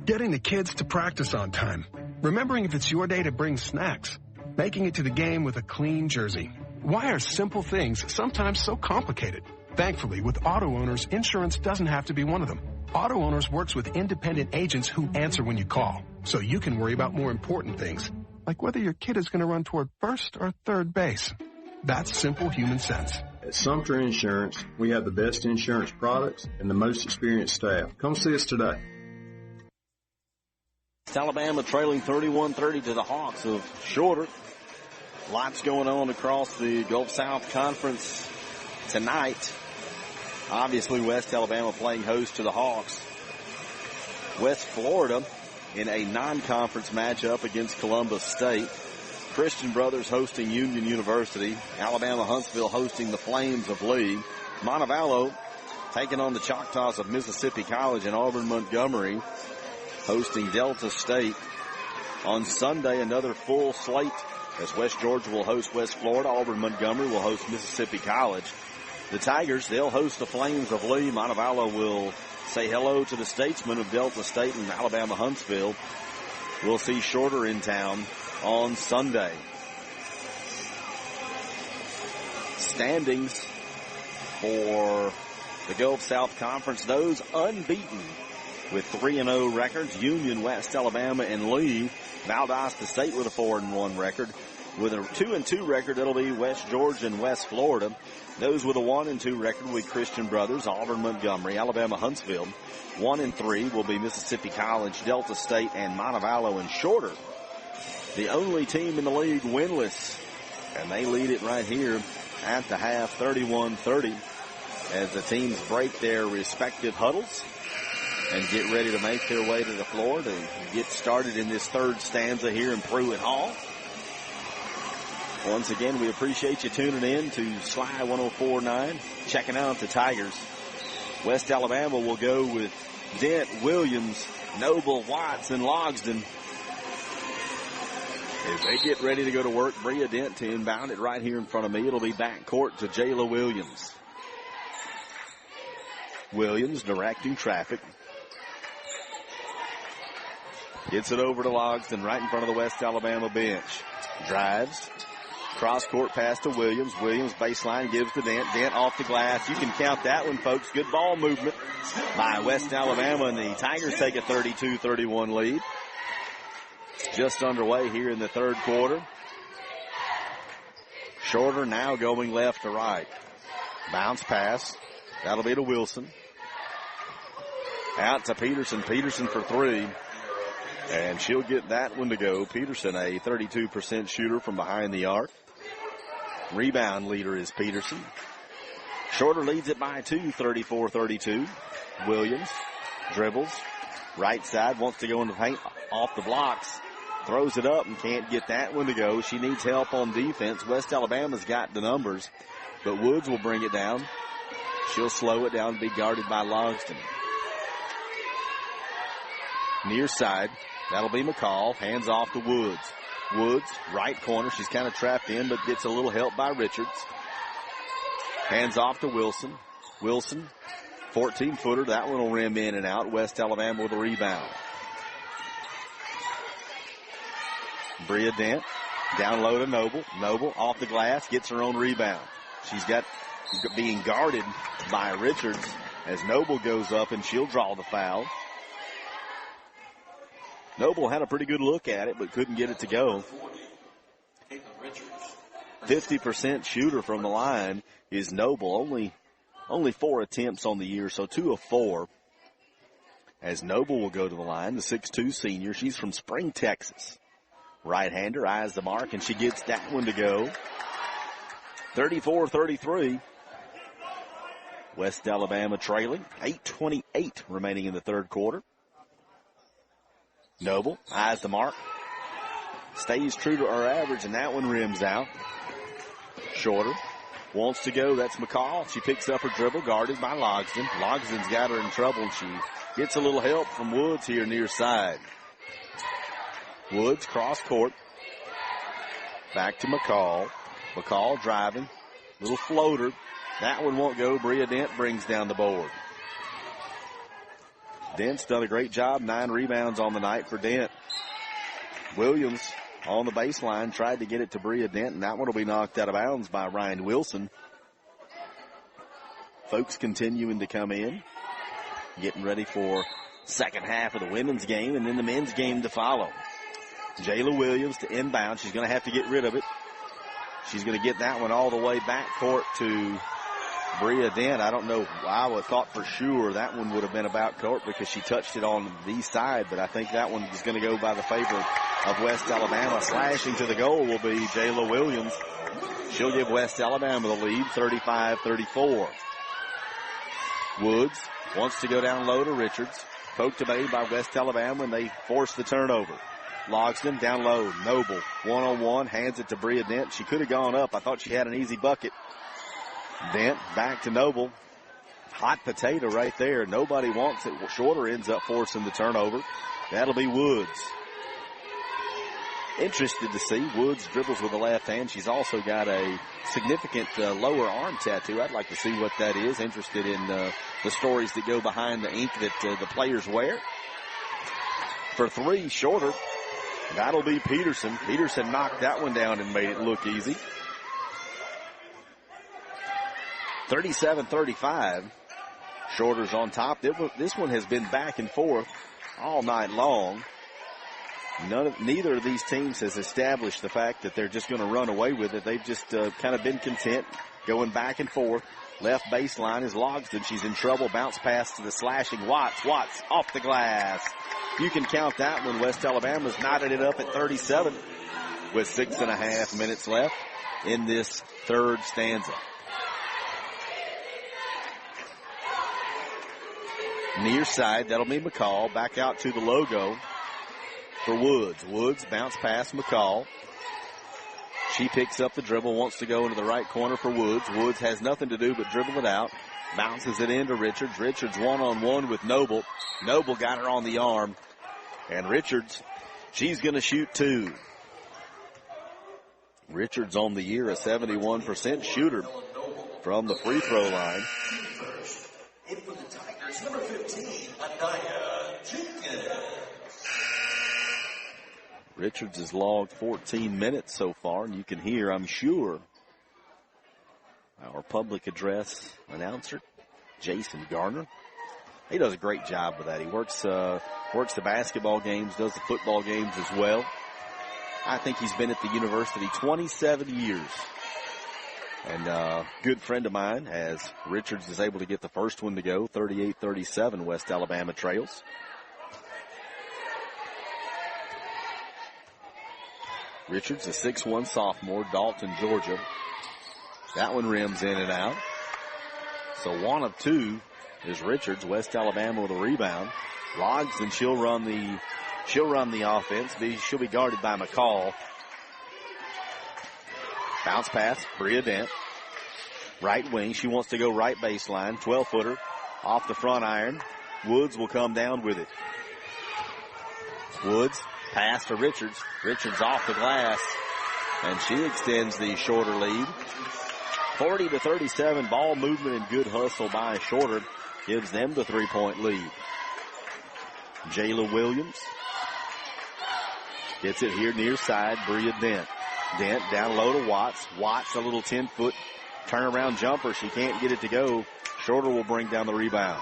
Getting the kids to practice on time. Remembering if it's your day to bring snacks. Making it to the game with a clean jersey. Why are simple things sometimes so complicated? Thankfully, with auto owners, insurance doesn't have to be one of them. Auto Owners works with independent agents who answer when you call, so you can worry about more important things, like whether your kid is going to run toward first or third base. That's simple human sense. At Sumter Insurance, we have the best insurance products and the most experienced staff. Come see us today. Alabama trailing 31-30 to the Hawks of Shorter. Lots going on across the Gulf South Conference tonight. Obviously, West Alabama playing host to the Hawks. West Florida in a non-conference matchup against Columbus State. Christian Brothers hosting Union University. Alabama Huntsville hosting the Flames of Lee. Montevallo taking on the Choctaws of Mississippi College, and Auburn Montgomery hosting Delta State. On Sunday, another full slate as West Georgia will host West Florida. Auburn Montgomery will host Mississippi College. The Tigers, they'll host the Flames of Lee. Montevallo will say hello to the Statesmen of Delta State, and Alabama Huntsville will see Shorter in town on Sunday. Standings for the Gulf South Conference, those unbeaten with 3-0 records. Union, West Alabama, and Lee. Valdosta State with a 4-1 record. With a 2-2 record, it'll be West Georgia and West Florida. Those with a 1-2 record will be Christian Brothers, Auburn Montgomery, Alabama Huntsville. 1-3 will be Mississippi College, Delta State, and Montevallo. And Shorter, the only team in the league winless. And they lead it right here at the half, 31-30, as the teams break their respective huddles and get ready to make their way to the floor to get started in this third stanza here in Pruitt Hall. Once again, we appreciate you tuning in to Sly 104.9, checking out the Tigers. West Alabama will go with Dent, Williams, Noble, Watts, and Logsdon. As they get ready to go to work, Bria Dent to inbound it right here in front of me. It'll be backcourt to Jala Williams. Williams directing traffic. Gets it over to Logsdon right in front of the West Alabama bench. Drives. Cross-court pass to Williams. Williams baseline gives to Dent. Dent off the glass. You can count that one, folks. Good ball movement by West Alabama, and the Tigers take a 32-31 lead. Just underway here in the third quarter. Shorter now going left to right. Bounce pass. That'll be to Wilson. Out to Peterson. Peterson for three. And she'll get that one to go. Peterson, a 32% shooter from behind the arc. Rebound leader is Peterson. Shorter leads it by 2, 34-32. Williams dribbles. Right side, wants to go in the paint off the blocks. Throws it up and can't get that one to go. She needs help on defense. West Alabama's got the numbers, but Woods will bring it down. She'll slow it down and be guarded by Logsdon. Near side. That'll be McCall. Hands off to Woods. Woods, right corner. She's kind of trapped in, but gets a little help by Richards. Hands off to Wilson. Wilson, 14-footer. That one will rim in and out. West Alabama with a rebound. Bria Dent, down low to Noble. Noble off the glass, gets her own rebound. She's got being guarded by Richards as Noble goes up, and she'll draw the foul. Noble had a pretty good look at it, but couldn't get it to go. 50% shooter from the line is Noble. Only 4 attempts on the year, so 2 of 4. As Noble will go to the line, the 6'2 senior. She's from Spring, Texas. Right-hander, eyes the mark, and she gets that one to go. 34-33. West Alabama trailing. 8:28 remaining in the third quarter. Noble, eyes the mark, stays true to her average, and that one rims out. Shorter. Wants to go. That's McCall. She picks up her dribble, guarded by Logsdon. Logsdon's got her in trouble, and she gets a little help from Woods here near side. Woods cross court. Back to McCall. McCall driving. Little floater. That one won't go. Bria Dent brings down the board. Dent's done a great job. 9 rebounds on the night for Dent. Williams on the baseline tried to get it to Bria Dent, and that one will be knocked out of bounds by Ryan Wilson. Folks continuing to come in, getting ready for second half of the women's game and then the men's game to follow. Jala Williams to inbound. She's going to have to get rid of it. She's going to get that one all the way back court to Bria Dent. I don't know. I would have thought for sure that one would have been about court because she touched it on the side, but I think that one is going to go by the favor of West Alabama. Slashing to the goal will be Jala Williams. She'll give West Alabama the lead, 35-34. Woods wants to go down low to Richards. Poked away by West Alabama, and they force the turnover. Logsdon down low. Noble one-on-one, hands it to Bria Dent. She could have gone up. I thought she had an easy bucket. Dent back to Noble. Hot potato right there. Nobody wants it. Shorter ends up forcing the turnover. That'll be Woods. Interested to see. Woods dribbles with the left hand. She's also got a significant lower arm tattoo. I'd like to see what that is. Interested in the stories that go behind the ink that the players wear. For 3, Shorter. That'll be Peterson. Peterson knocked that one down and made it look easy. 37-35. Shorter's on top. This one has been back and forth all night long. Neither of these teams has established the fact that they're just going to run away with it. They've just kind of been content going back and forth. Left baseline is Logsdon. She's in trouble. Bounce pass to the slashing Watts. Watts off the glass. You can count that one. West Alabama's knotted it up at 37 with 6.5 minutes left in this third stanza. Near side, that'll be McCall. Back out to the logo for Woods. Woods bounce past McCall. She picks up the dribble, wants to go into the right corner for Woods. Woods has nothing to do but dribble it out. Bounces it into Richards. Richards one-on-one with Noble. Noble got her on the arm. And Richards, she's going to shoot 2. Richards on the year, a 71% shooter from the free throw line. In for the Tigers, number 15, Anaya Jenkins. Richards has logged 14 minutes so far, and you can hear, I'm sure, our public address announcer, Jason Garner. He does a great job with that. He works the basketball games, does the football games as well. I think he's been at the university 27 years. And a good friend of mine, as Richards is able to get the first one to go, 38-37, West Alabama trails. Richards, a 6'1 sophomore, Dalton, Georgia. That one rims in and out. So 1 of 2 is Richards. West Alabama with a rebound. Logsdon, she'll run the offense. She'll be guarded by McCall. Bounce pass, Bria Dent. Right wing, she wants to go right baseline. 12-footer off the front iron. Woods will come down with it. Woods, pass to Richards. Richards off the glass, and she extends the Shorter lead. 40-37, ball movement and good hustle by Shorter gives them the 3-point lead. Jala Williams gets it here near side, Bria Dent. Dent down low to Watts. Watts, a little 10-foot turnaround jumper. She can't get it to go. Shorter will bring down the rebound.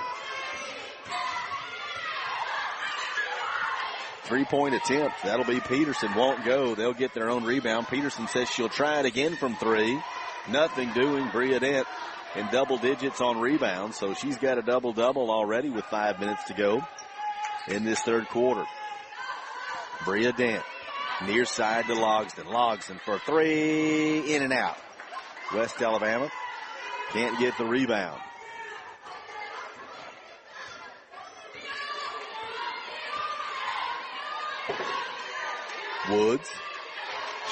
3-point attempt. That'll be Peterson. Won't go. They'll get their own rebound. Peterson says she'll try it again from 3. Nothing doing. Bria Dent in double digits on rebounds. So she's got a double-double already with 5 minutes to go in this third quarter. Bria Dent. Near side to Logsdon. Logsdon for 3. In and out. West Alabama can't get the rebound. Woods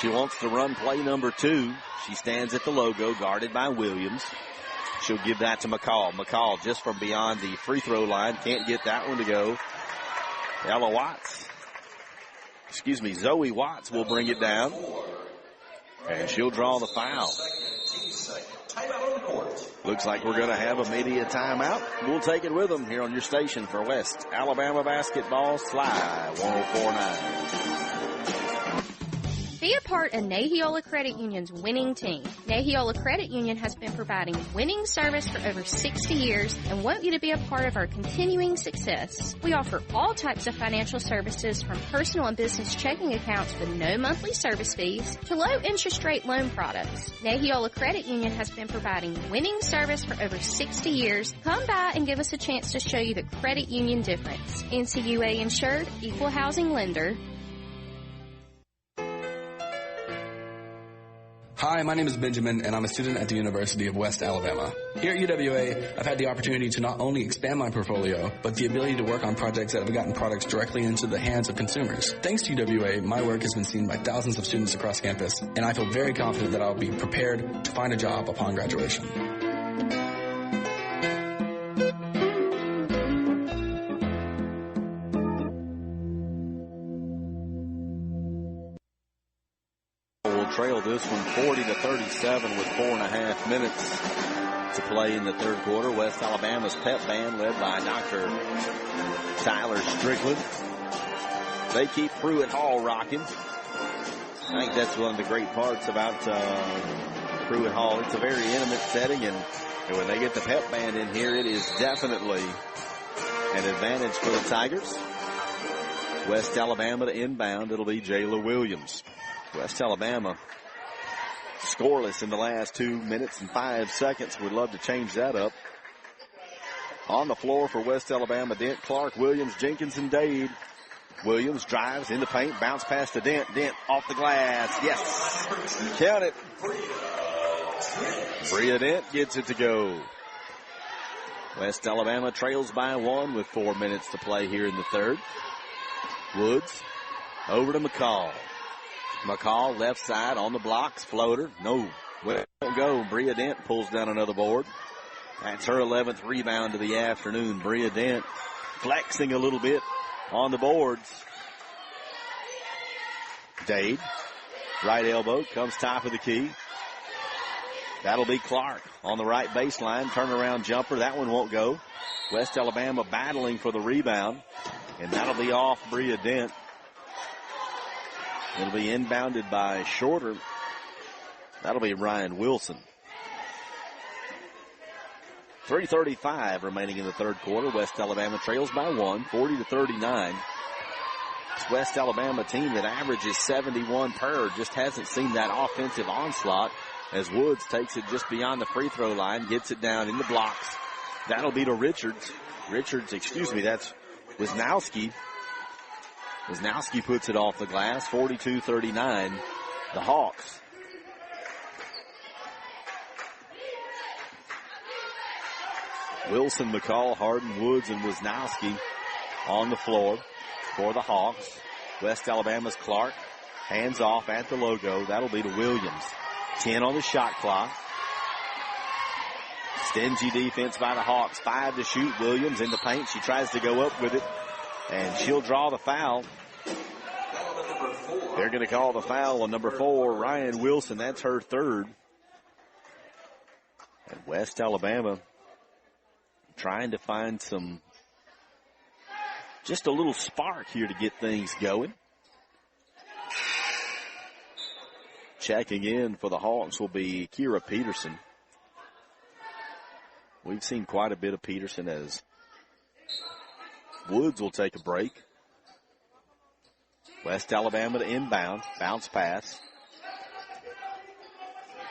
She wants to run play number 2. She stands at the logo, guarded by Williams. She'll give that to McCall. McCall just from beyond the free throw line. Can't get that one to go. Zoe Watts will bring it down. And she'll draw the foul. Looks like we're going to have a media timeout. We'll take it with them here on your station for West Alabama Basketball, Sly 104.9. Be a part of Nahiola Credit Union's winning team. Nahiola Credit Union has been providing winning service for over 60 years and want you to be a part of our continuing success. We offer all types of financial services from personal and business checking accounts with no monthly service fees to low interest rate loan products. Nahiola Credit Union has been providing winning service for over 60 years. Come by and give us a chance to show you the credit union difference. NCUA insured, equal housing lender. Hi, my name is Benjamin, and I'm a student at the University of West Alabama. Here at UWA, I've had the opportunity to not only expand my portfolio, but the ability to work on projects that have gotten products directly into the hands of consumers. Thanks to UWA, my work has been seen by thousands of students across campus, and I feel very confident that I'll be prepared to find a job upon graduation. Trail this one 40-37 with 4.5 minutes to play in the third quarter. West Alabama's pep band led by Dr. Tyler Strickland. They keep Pruitt Hall rocking. I think that's one of the great parts about Pruitt Hall. It's a very intimate setting, and when they get the pep band in here, it is definitely an advantage for the Tigers. West Alabama to inbound. It'll be Jala Williams. West Alabama scoreless in the last 2 minutes and 5 seconds. Would love to change that up. On the floor for West Alabama, Dent, Clark, Williams, Jenkins, and Dade. Williams drives in the paint, bounce past to Dent. Dent off the glass. Yes. Count it. Bria Dent gets it to go. West Alabama trails by 1 with 4 minutes to play here in the third. Woods over to McCall. McCall left side on the blocks, floater. No, won't go. Bria Dent pulls down another board. That's her 11th rebound of the afternoon. Bria Dent flexing a little bit on the boards. Dade, right elbow, comes top of the key. That'll be Clark on the right baseline. Turnaround jumper. That one won't go. West Alabama battling for the rebound. And that'll be off Bria Dent. It'll be inbounded by Shorter. That'll be Ryan Wilson. 3:35 remaining in the third quarter. West Alabama trails by 1, 40-39. It's West Alabama team that averages 71 per. Just hasn't seen that offensive onslaught as Woods takes it just beyond the free throw line, gets it down in the blocks. That'll be to Richards. That's Wisnowski. Wisnowski puts it off the glass, 42-39, the Hawks. Wilson, McCall, Harden, Woods, and Wisnowski on the floor for the Hawks. West Alabama's Clark, hands off at the logo. That'll be to Williams. 10 on the shot clock. Stingy defense by the Hawks. 5 to shoot. Williams in the paint. She tries to go up with it, and she'll draw the foul. They're going to call the foul on number 4, Ryan Wilson. That's her third. And West Alabama trying to find just a little spark here to get things going. Checking in for the Hawks will be Kira Peterson. We've seen quite a bit of Peterson as Woods will take a break. West Alabama to inbound. Bounce pass.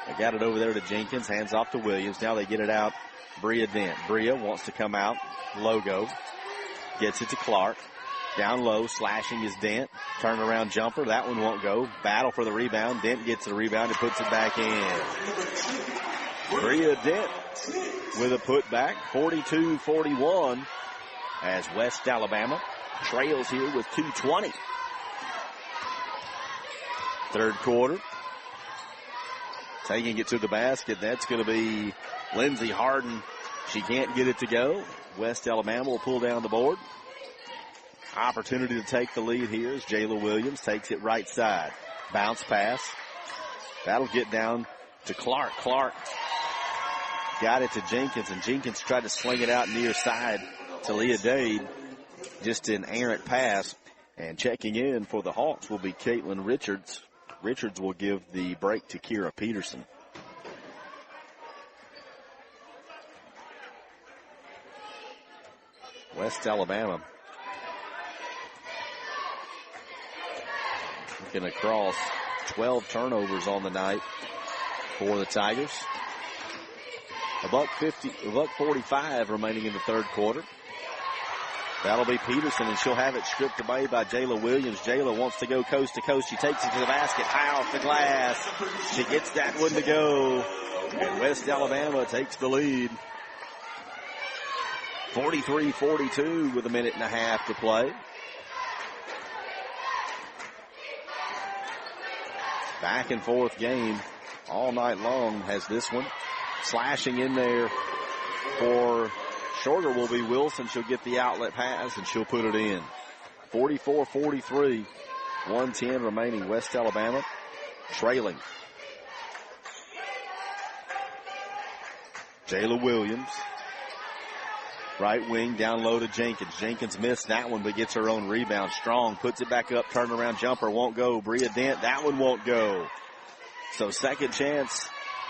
They got it over there to Jenkins. Hands off to Williams. Now they get it out. Bria Dent. Bria wants to come out. Logo. Gets it to Clark. Down low. Slashing is Dent. Turnaround jumper. That one won't go. Battle for the rebound. Dent gets the rebound and puts it back in. Bria Dent with a putback. 42-41 as West Alabama trails here with 2:20 Third quarter. Taking it to the basket. That's going to be Lindsey Harden. She can't get it to go. West Alabama will pull down the board. Opportunity to take the lead here as Jala Williams takes it right side. Bounce pass. That'll get down to Clark. Clark got it to Jenkins, and Jenkins tried to sling it out near side to Leah Dade. Just an errant pass. And checking in for the Hawks will be Caitlin Richards. Richards will give the break to Kira Peterson. West Alabama looking across 12 turnovers on the night for the Tigers. $1:45 remaining in the third quarter. That'll be Peterson, and she'll have it stripped away by Jala Williams. Jala wants to go coast to coast. She takes it to the basket, high off the glass. She gets that one to go, and West Alabama takes the lead. 43-42 with a minute and a half to play. Back and forth game all night long has this one. Slashing in there for Shorter will be Wilson. She'll get the outlet pass, and she'll put it in. 44-43, 1:10 remaining. West Alabama trailing. Jala Williams, right wing, down low to Jenkins. Jenkins missed that one, but gets her own rebound. Strong puts it back up, turnaround jumper won't go. Bria Dent, that one won't go. So second chance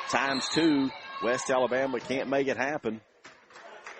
times two. West Alabama can't make it happen.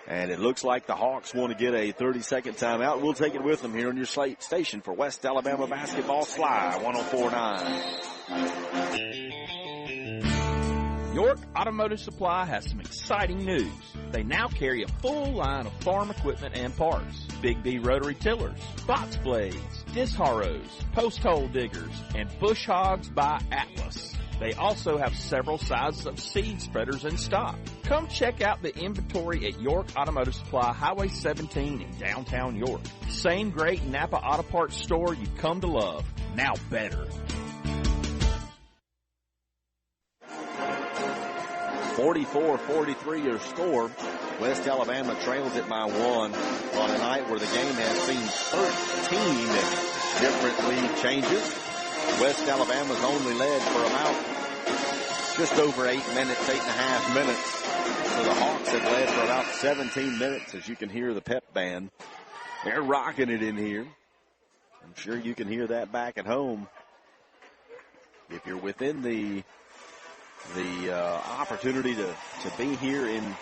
And it looks like the Hawks want to get a 30-second timeout. We'll take it with them here on your station for West Alabama basketball. Sly 104.9. York Automotive Supply has some exciting news. They now carry a full line of farm equipment and parts. Big B rotary tillers, box blades, disc harrows, post hole diggers, and bush hogs by Atlas. They also have several sizes of seed spreaders in stock. Come check out the inventory at York Automotive Supply, Highway 17 in downtown York. Same great Napa Auto Parts store you've come to love, now better. 44-43 your score. West Alabama trails it by one on a night where the game has seen 13 different lead changes. West Alabama's only led for about just over 8 minutes, 8.5 minutes. So the Hawks have led for about 17 minutes, as you can hear the pep band. They're rocking it in here. I'm sure you can hear that back at home. If you're within the opportunity to be here in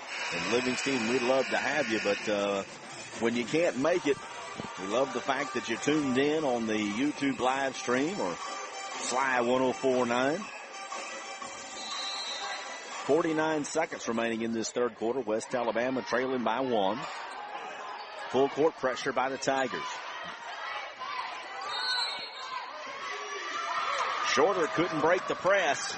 Livingston, we'd love to have you. But when you can't make it, we love the fact that you tuned in on the YouTube live stream or Sly 104.9. 49 seconds remaining in this third quarter. West Alabama trailing by one. Full court pressure by the Tigers. Shorter couldn't break the press,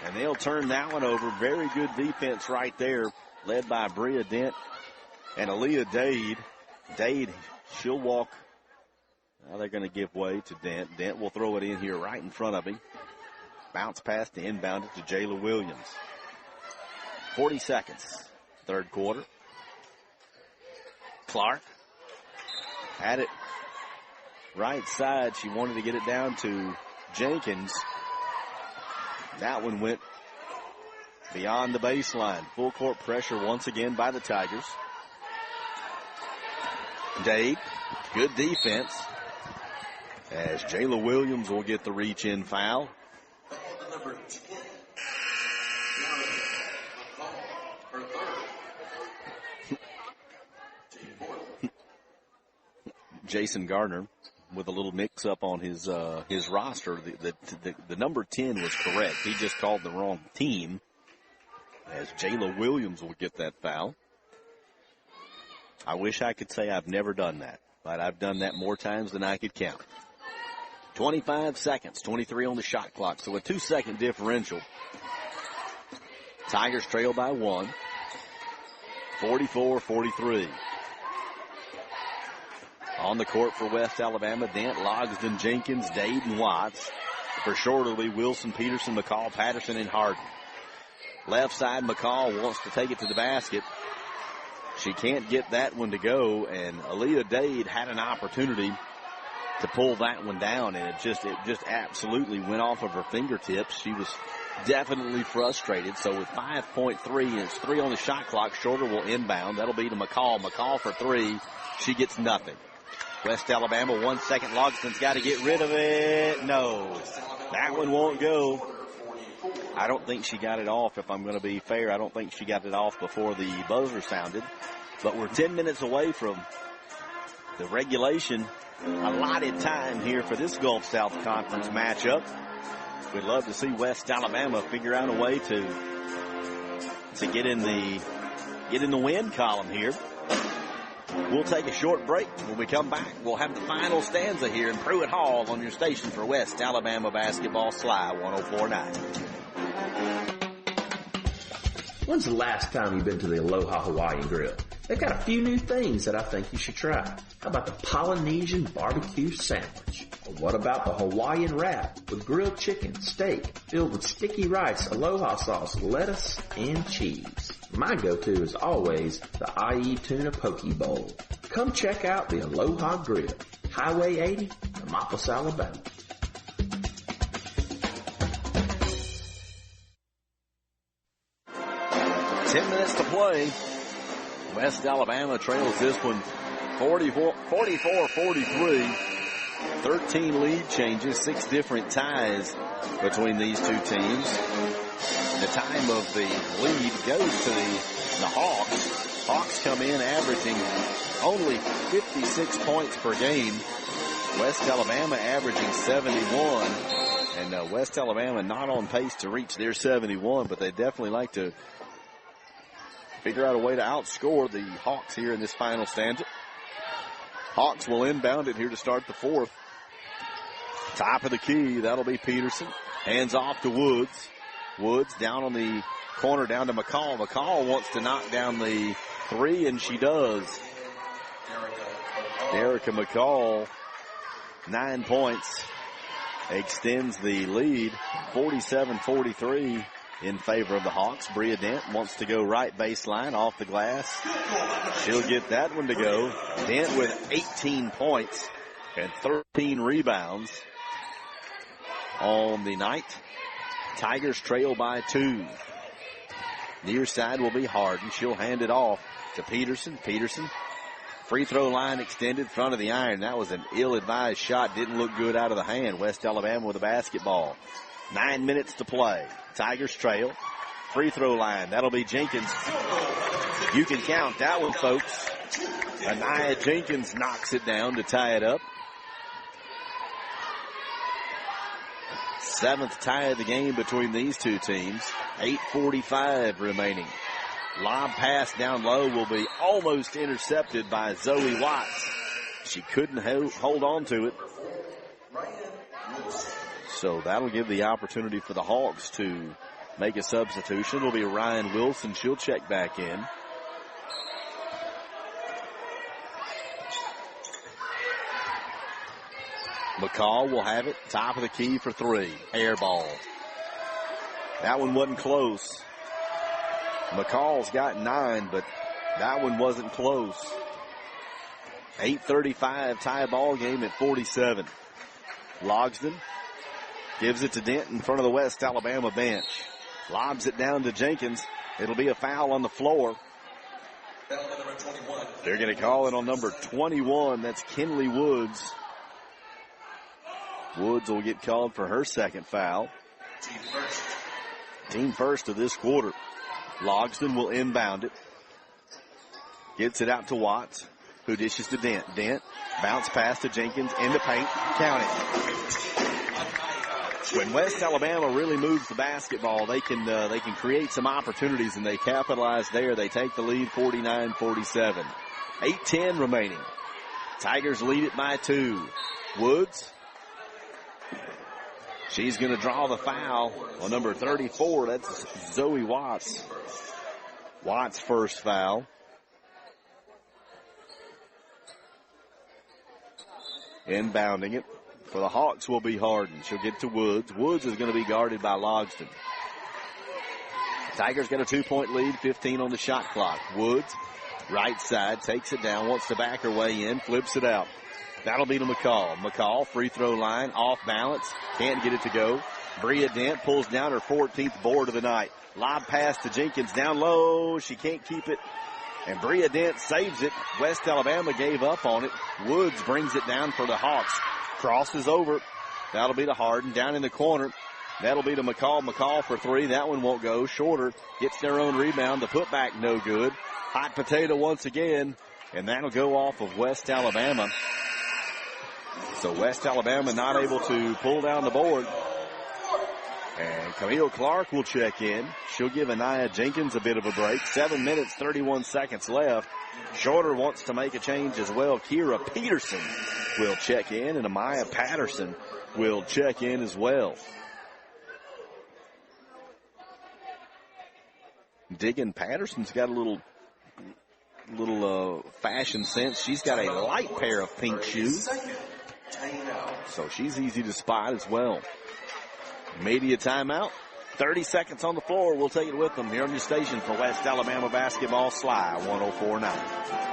and they'll turn that one over. Very good defense right there, led by Bria Dent and Aaliyah Dade. Dade, she'll walk. Now they're going to give way to Dent. Dent will throw it in here right in front of him. Bounce pass to inbound it to Jala Williams. 40 seconds, third quarter. Clark had it right side. She wanted to get it down to Jenkins. That one went beyond the baseline. Full court pressure once again by the Tigers. Dade, good defense, as Jala Williams will get the reach-in foul. Number 10. Jason Gardner with a little mix-up on his roster. The number 10 was correct. He just called the wrong team, as Jala Williams will get that foul. I wish I could say I've never done that, but I've done that more times than I could count. 25 seconds, 23 on the shot clock, so a 2-second differential. Tigers trail by one, 44-43. On the court for West Alabama, Dent, Logsdon, Jenkins, Dade, and Watts. For sure, it'll be Wilson, Peterson, McCall, Patterson, and Harden. Left side, McCall wants to take it to the basket. She can't get that one to go, and Aaliyah Dade had an opportunity to pull that one down, and it just absolutely went off of her fingertips. She was definitely frustrated. So with 5.3 and it's 3 on the shot clock, Shorter will inbound. That'll be to McCall. McCall for 3. She gets nothing. West Alabama, 1 second. Logsdon's got to get rid of it. No, that one won't go. I don't think she got it off, if I'm going to be fair. I don't think she got it off before the buzzer sounded. But we're 10 minutes away from the regulation allotted time here for this Gulf South Conference matchup. We'd love to see West Alabama figure out a way to get in the win column here. We'll take a short break. When we come back, we'll have the final stanza here in Pruitt Hall on your station for West Alabama basketball. Sly 104.9. When's the last time you've been to the Aloha Hawaiian Grill? They've got a few new things that I think you should try. How about the Polynesian barbecue sandwich? Or what about the Hawaiian wrap with grilled chicken, steak, filled with sticky rice, aloha sauce, lettuce, and cheese? My go-to is always the IE Tuna Poke Bowl. Come check out the Aloha Grill, Highway 80, Demopolis, Alabama. Ten minutes to play. West Alabama trails this one 44-43. 13 lead changes, 6 different ties between these two teams. The time of the lead goes to the Hawks. Hawks come in averaging only 56 points per game. West Alabama averaging 71. And West Alabama not on pace to reach their 71, but they definitely like to figure out a way to outscore the Hawks here in this final stanza. Hawks will inbound it here to start the fourth. Top of the key, that'll be Peterson. Hands off to Woods. Woods down on the corner, down to McCall. McCall wants to knock down the 3, and she does. Erica McCall, 9 points, extends the lead, 47-43. In favor of the Hawks. Bria Dent wants to go right baseline off the glass. She'll get that one to go. Dent with 18 points and 13 rebounds on the night. Tigers trail by 2. Near side will be Harden. She'll hand it off to Peterson. Peterson, free throw line extended, front of the iron. That was an ill-advised shot. Didn't look good out of the hand. West Alabama with the basketball. 9 minutes to play. Tigers trail. Free throw line. That'll be Jenkins. You can count that one, folks. Anaya Jenkins knocks it down to tie it up. 7th tie of the game between these two teams. 8:45 remaining. Lob pass down low will be almost intercepted by Zoe Watts. She couldn't hold on to it. So that'll give the opportunity for the Hawks to make a substitution. It'll be Ryan Wilson. She'll check back in. McCall will have it. Top of the key for 3. Air ball. That one wasn't close. McCall's got 9, but that one wasn't close. 8:35 tie ball game at 47. Logsdon gives it to Dent in front of the West Alabama bench. Lobs it down to Jenkins. It'll be a foul on the floor. They're going to call it on number 21. That's Kinley Woods. Woods will get called for her second foul. Team first of this quarter. Logsdon will inbound it. Gets it out to Watts, who dishes to Dent. Dent, bounce pass to Jenkins, into paint. Count it. When West Alabama really moves the basketball, they can create some opportunities, and they capitalize there. They take the lead 49-47. 8:10 remaining. Tigers lead it by 2. Woods. She's going to draw the foul on number 34. That's Zoe Watts. Watts' first foul. Inbounding it. For the Hawks will be Harden. She'll get to Woods. Woods is going to be guarded by Logsdon. Tigers got a 2-point lead, 15 on the shot clock. Woods, right side, takes it down, wants to back her way in, flips it out. That'll be to McCall. McCall, free throw line, off balance, can't get it to go. Bria Dent pulls down her 14th board of the night. Lob pass to Jenkins down low. She can't keep it. And Bria Dent saves it. West Alabama gave up on it. Woods brings it down for the Hawks. Crosses over. That'll be to Harden down in the corner. That'll be to McCall. McCall for three. That one won't go. Shorter gets their own rebound. The putback no good. Hot potato once again. And that'll go off of West Alabama. So West Alabama not able to pull down the board. And Camille Clark will check in. She'll give Anaya Jenkins a bit of a break. 7 minutes, 31 seconds left. Shorter wants to make a change as well. Kira Peterson will check in, and Amaya Patterson will check in as well. Diggin Patterson's got a little fashion sense. She's got a light pair of pink shoes, so she's easy to spot as well. Media timeout. 30 seconds on the floor. We'll take it with them here on your station for West Alabama basketball. Sly 104.9.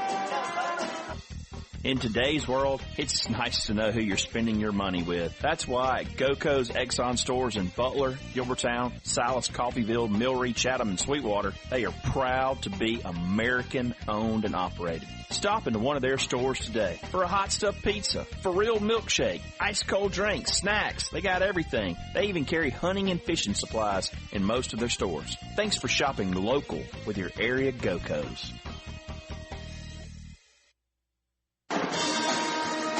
In today's world, it's nice to know who you're spending your money with. That's why at GoCo's Exxon stores in Butler, Gilbertown, Silas, Coffeyville, Millry, Chatham, and Sweetwater, they are proud to be American-owned and operated. Stop into one of their stores today for a hot stuffed pizza, for real milkshake, ice cold drinks, snacks. They got everything. They even carry hunting and fishing supplies in most of their stores. Thanks for shopping local with your area GoCos.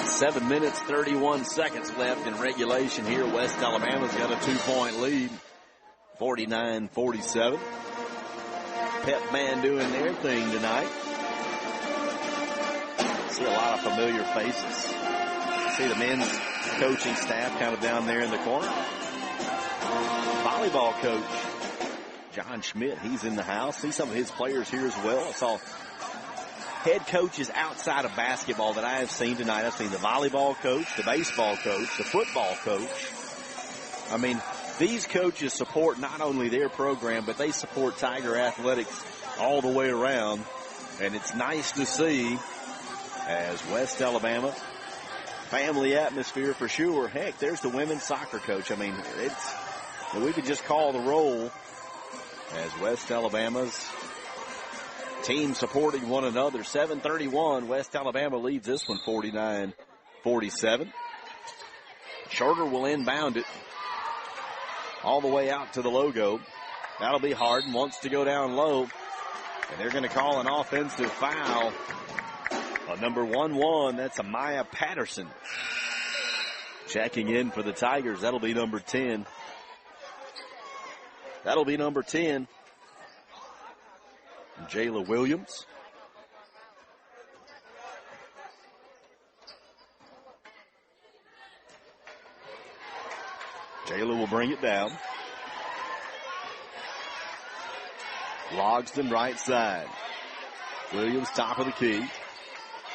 7 minutes, 31 seconds left in regulation here. West Alabama's got a 2-point lead, 49-47. Pep Band doing their thing tonight. See a lot of familiar faces. See the men's coaching staff kind of down there in the corner. Volleyball coach John Schmidt, he's in the house. See some of his players here as well. I saw head coaches outside of basketball that I have seen tonight. I've seen the volleyball coach, the baseball coach, the football coach. I mean, these coaches support not only their program, but they support Tiger athletics all the way around. And it's nice to see as West Alabama, family atmosphere for sure. Heck, there's the women's soccer coach. I mean, we could just call the roll as West Alabama's team supporting one another. 7:31. West Alabama leads this one 49-47. Shorter will inbound it all the way out to the logo. That'll be Harden. Wants to go down low. And they're going to call an offensive foul on number 11. That's Amaya Patterson. Checking in for the Tigers. That'll be number 10. That'll be number 10. Jala Williams. Jala will bring it down. Logsdon right side. Williams top of the key.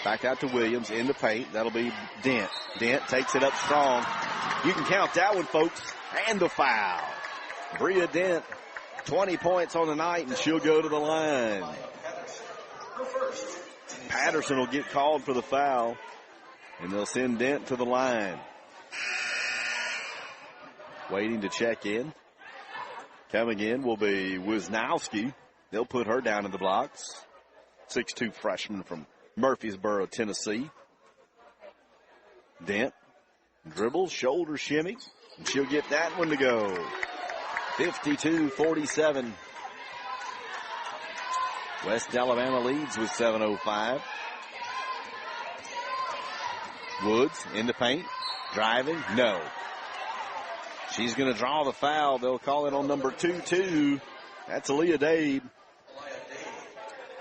Back out to Williams in the paint. That'll be Dent. Dent takes it up strong. You can count that one, folks. And the foul. Bria Dent, 20 points on the night, and she'll go to the line. Patterson will get called for the foul, and they'll send Dent to the line. Waiting to check in. Coming in will be Wisnowski. They'll put her down in the blocks. 6'2" freshman from Murfreesboro, Tennessee. Dent dribbles, shoulder shimmy, and she'll get that one to go. 52-47. West Alabama leads with 7:05. Woods in the paint, driving, no. She's going to draw the foul. They'll call it on number 22. That's Aaliyah Dade.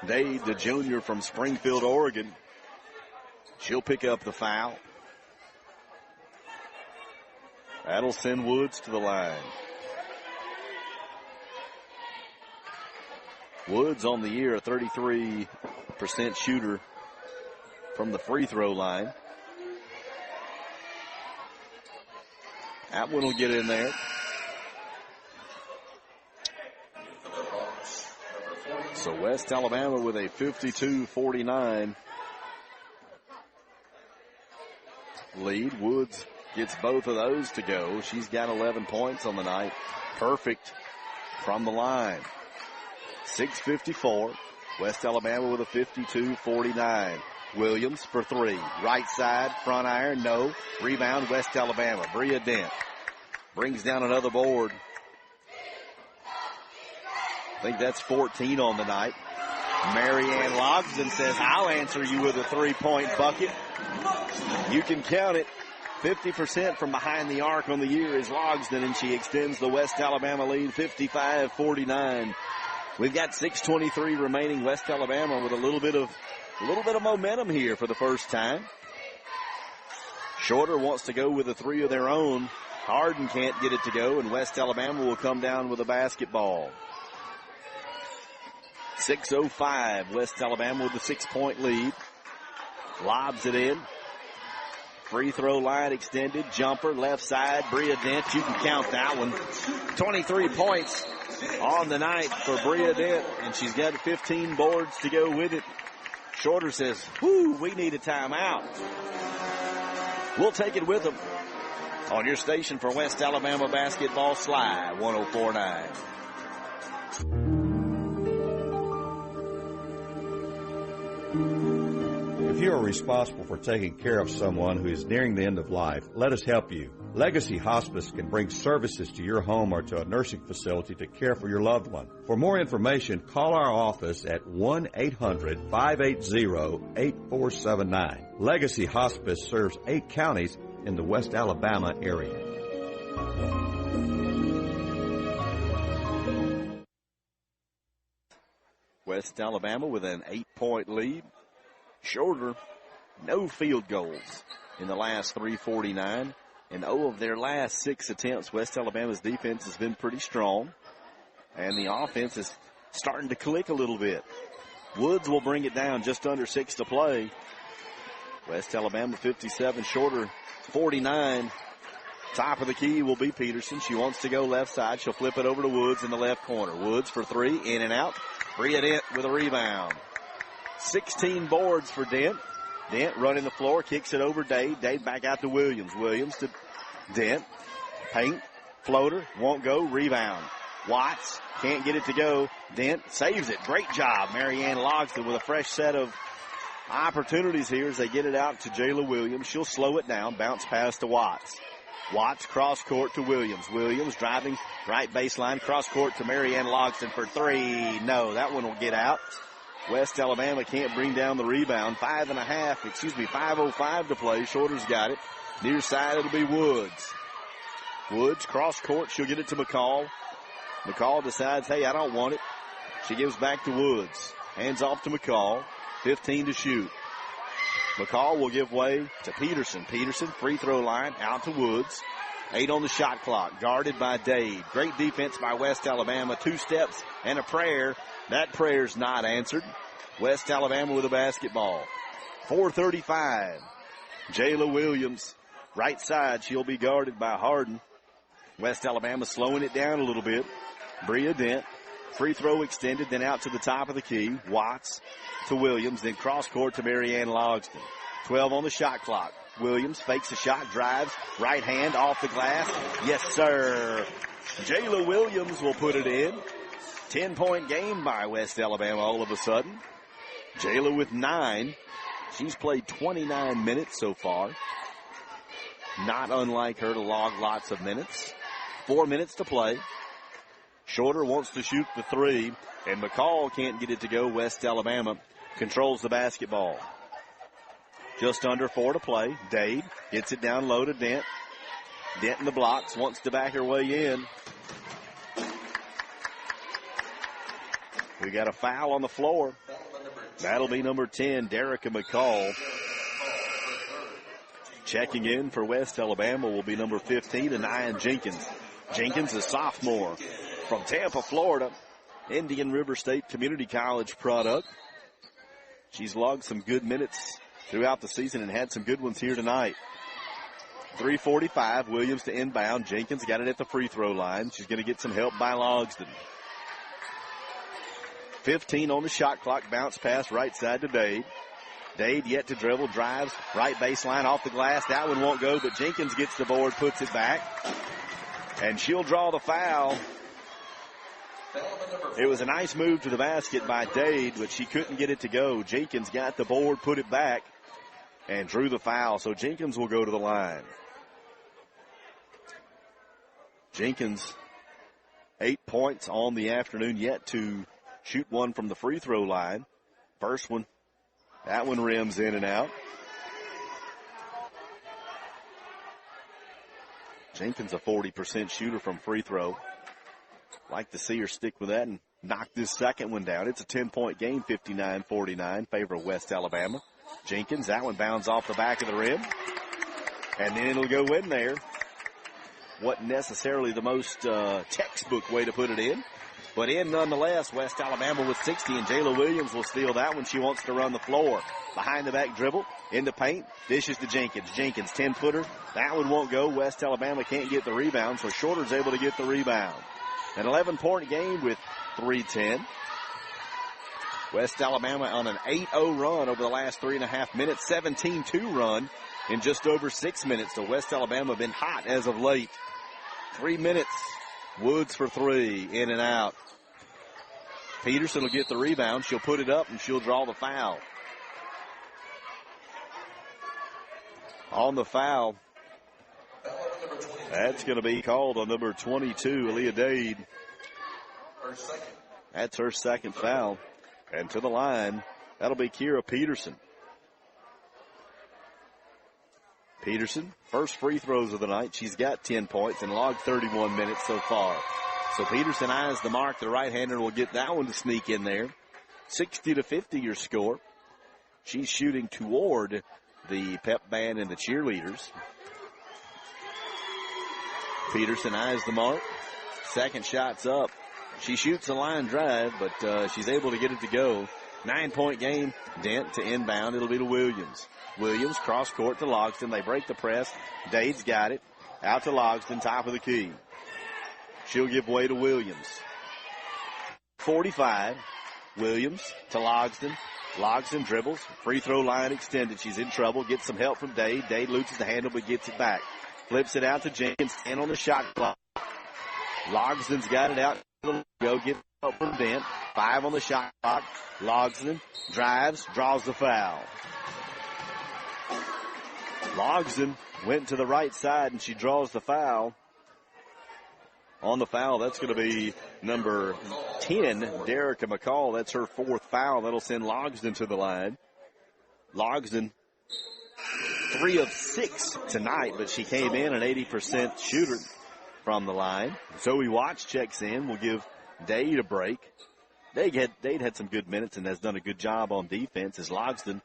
Dade, the junior from Springfield, Oregon. She'll pick up the foul. That'll send Woods to the line. Woods on the year, a 33% shooter from the free throw line. That one will get in there. So West Alabama with a 52-49 lead. Woods gets both of those to go. She's got 11 points on the night. Perfect from the line. 6:54. West Alabama with a 52-49. Williams for three. Right side, front iron, no. Rebound, West Alabama. Bria Dent brings down another board. I think that's 14 on the night. Maryann Logsdon says, I'll answer you with a three-point bucket. You can count it. 50% from behind the arc on the year is Logsdon, and she extends the West Alabama lead 55-49. We've got 6:23 remaining. West Alabama with a little bit of momentum here for the first time. Shorter wants to go with a three of their own. Harden can't get it to go, and West Alabama will come down with a basketball. 6:05. West Alabama with a 6-point lead. Lobs it in. Free throw line extended. Jumper, left side. Bria Dent, you can count that one. 23 points on the night for Bria Dent, and she's got 15 boards to go with it. Shorter says, whoo, we need a timeout. We'll take it with them on your station for West Alabama basketball, Sly 104.9. If you are responsible for taking care of someone who is nearing the end of life, let us help you. Legacy Hospice can bring services to your home or to a nursing facility to care for your loved one. For more information, call our office at 1-800-580-8479. Legacy Hospice serves 8 counties in the West Alabama area. West Alabama with an 8-point lead. Shorter, no field goals in the last 3:49. And of their last 6 attempts, West Alabama's defense has been pretty strong. And the offense is starting to click a little bit. Woods will bring it down just under 6 to play. West Alabama 57, Shorter 49. Top of the key will be Peterson. She wants to go left side. She'll flip it over to Woods in the left corner. Woods for three, in and out. Bria Dent with a rebound. 16 boards for Dent. Dent running the floor, kicks it over Dade. Dade back out to Williams. Williams to Dent. Paint, floater, won't go, rebound. Watts can't get it to go. Dent saves it. Great job, Maryann Logsdon, with a fresh set of opportunities here as they get it out to Jala Williams. She'll slow it down, bounce pass to Watts. Watts cross court to Williams. Williams driving right baseline, cross court to Maryann Logsdon for three. No, that one will get out. West Alabama can't bring down the rebound. 5:05 to play. Shorter's got it. Near side, it'll be Woods. Woods, cross court. She'll get it to McCall. McCall decides, hey, I don't want it. She gives back to Woods. Hands off to McCall. 15 to shoot. McCall will give way to Peterson. Peterson, free throw line, out to Woods. 8 on the shot clock, guarded by Dade. Great defense by West Alabama. 2 steps and a prayer. That prayer's not answered. West Alabama with a basketball. 4:35. Jala Williams, right side. She'll be guarded by Harden. West Alabama slowing it down a little bit. Bria Dent, free throw extended, then out to the top of the key. Watts to Williams, then cross court to Maryann Logsdon. 12 on the shot clock. Williams fakes a shot, drives, right hand off the glass. Yes, sir. Jala Williams will put it in. 10-point game by West Alabama all of a sudden. Jala with 9. She's played 29 minutes so far. Not unlike her to log lots of minutes. 4 minutes to play. Shorter wants to shoot the three, and McCall can't get it to go. West Alabama controls the basketball. Just under 4 to play. Dade gets it down low to Dent. Dent in the blocks, wants to back her way in. We got a foul on the floor. That'll be number 10, Derica McCall. Checking in for West Alabama will be number 15, Anaya Jenkins. Jenkins, a sophomore from Tampa, Florida. Indian River State Community College product. She's logged some good minutes throughout the season and had some good ones here tonight. 3:45, Williams to inbound. Jenkins got it at the free throw line. She's going to get some help by Logsdon. 15 on the shot clock. Bounce pass right side to Dade. Dade yet to dribble, drives, right baseline off the glass. That one won't go, but Jenkins gets the board, puts it back. And she'll draw the foul. It was a nice move to the basket by Dade, but she couldn't get it to go. Jenkins got the board, put it back, and drew the foul. So Jenkins will go to the line. Jenkins, 8 points on the afternoon, yet to shoot one from the free throw line. First one, that one rims in and out. Jenkins a 40% shooter from free throw. Like to see her stick with that and knock this second one down. It's a 10-point game, 59-49, favor of West Alabama. Jenkins, that one bounds off the back of the rim. And then it'll go in there. Wasn't necessarily the most textbook way to put it in. But in nonetheless, West Alabama with 60, and Jala Williams will steal that one. She wants to run the floor. Behind the back dribble, in the paint, dishes to Jenkins. Jenkins, 10-footer. That one won't go. West Alabama can't get the rebound, so Shorter's able to get the rebound. An 11-point game with 3:10. West Alabama on an 8-0 run over the last 3.5 minutes, 17-2 run in just over 6 minutes. So West Alabama been hot as of late. 3 minutes. Woods for three, in and out. Peterson will get the rebound. She'll put it up, and she'll draw the foul. On the foul, that's going to be called on number 22, Aaliyah Dade. That's her second foul. And to the line, that'll be Kira Peterson. Peterson, first free throws of the night. She's got 10 points and logged 31 minutes so far. So Peterson eyes the mark. The right-hander will get that one to sneak in there. 60-50 your score. She's shooting toward the pep band and the cheerleaders. Peterson eyes the mark. Second shot's up. She shoots a line drive, but she's able to get it to go. 9-point game. Dent to inbound. It'll be to Williams. Williams, cross court to Logsdon. They break the press. Dade's got it. Out to Logsdon, top of the key. She'll give way to Williams. 45. Williams to Logsdon. Logsdon dribbles. Free throw line extended. She's in trouble. Gets some help from Dade. Dade loses the handle but gets it back. Flips it out to Jenkins. 10 on the shot clock. Logsdon's got it out. Go get help from Dent. 5 on the shot clock. Logsdon drives, draws the foul. Logsdon went to the right side, and she draws the foul. On the foul, that's going to be number 10, Derica McCall. That's her fourth foul. That'll send Logsdon to the line. Logsdon, 3 of 6 tonight, but she came in an 80% shooter from the line. Zoe Watts checks in. We'll give Dade a break. Dade had some good minutes and has done a good job on defense as Logsdon.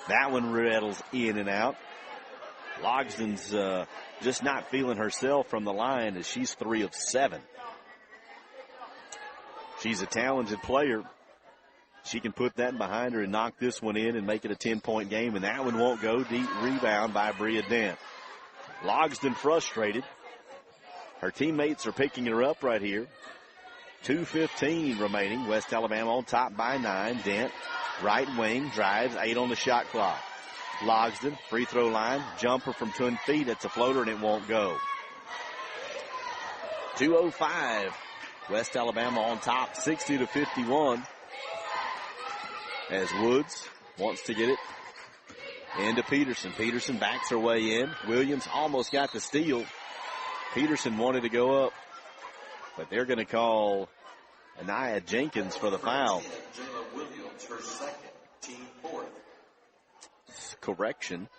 That one rattles in and out. Logsdon's just not feeling herself from the line as she's 3 of 7. She's a talented player. She can put that behind her and knock this one in and make it a 10-point game, and that one won't go. Deep rebound by Bria Dent. Logsdon frustrated. Her teammates are picking her up right here. 2:15 remaining. West Alabama on top by 9. Dent, right wing, drives, 8 on the shot clock. Logsdon, free throw line, jumper from 10 feet. It's a floater and it won't go. 2:05. West Alabama on top, 60-51. As Woods wants to get it into Peterson. Peterson backs her way in. Williams almost got the steal. Peterson wanted to go up, but they're going to call Anaya Jenkins for the foul. Jala Williams, her second, team fourth. Correction.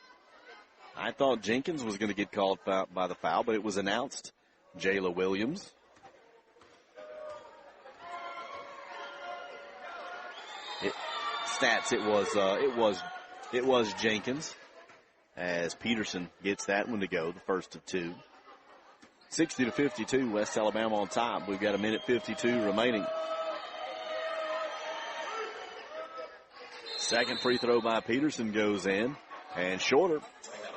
I thought Jenkins was going to get called by the foul, but it was announced Jala Williams. It was Jenkins as Peterson gets that one to go, the first of 2. 60-52, West Alabama on top. We've got 1:52 remaining. Second free throw by Peterson goes in, and Shorter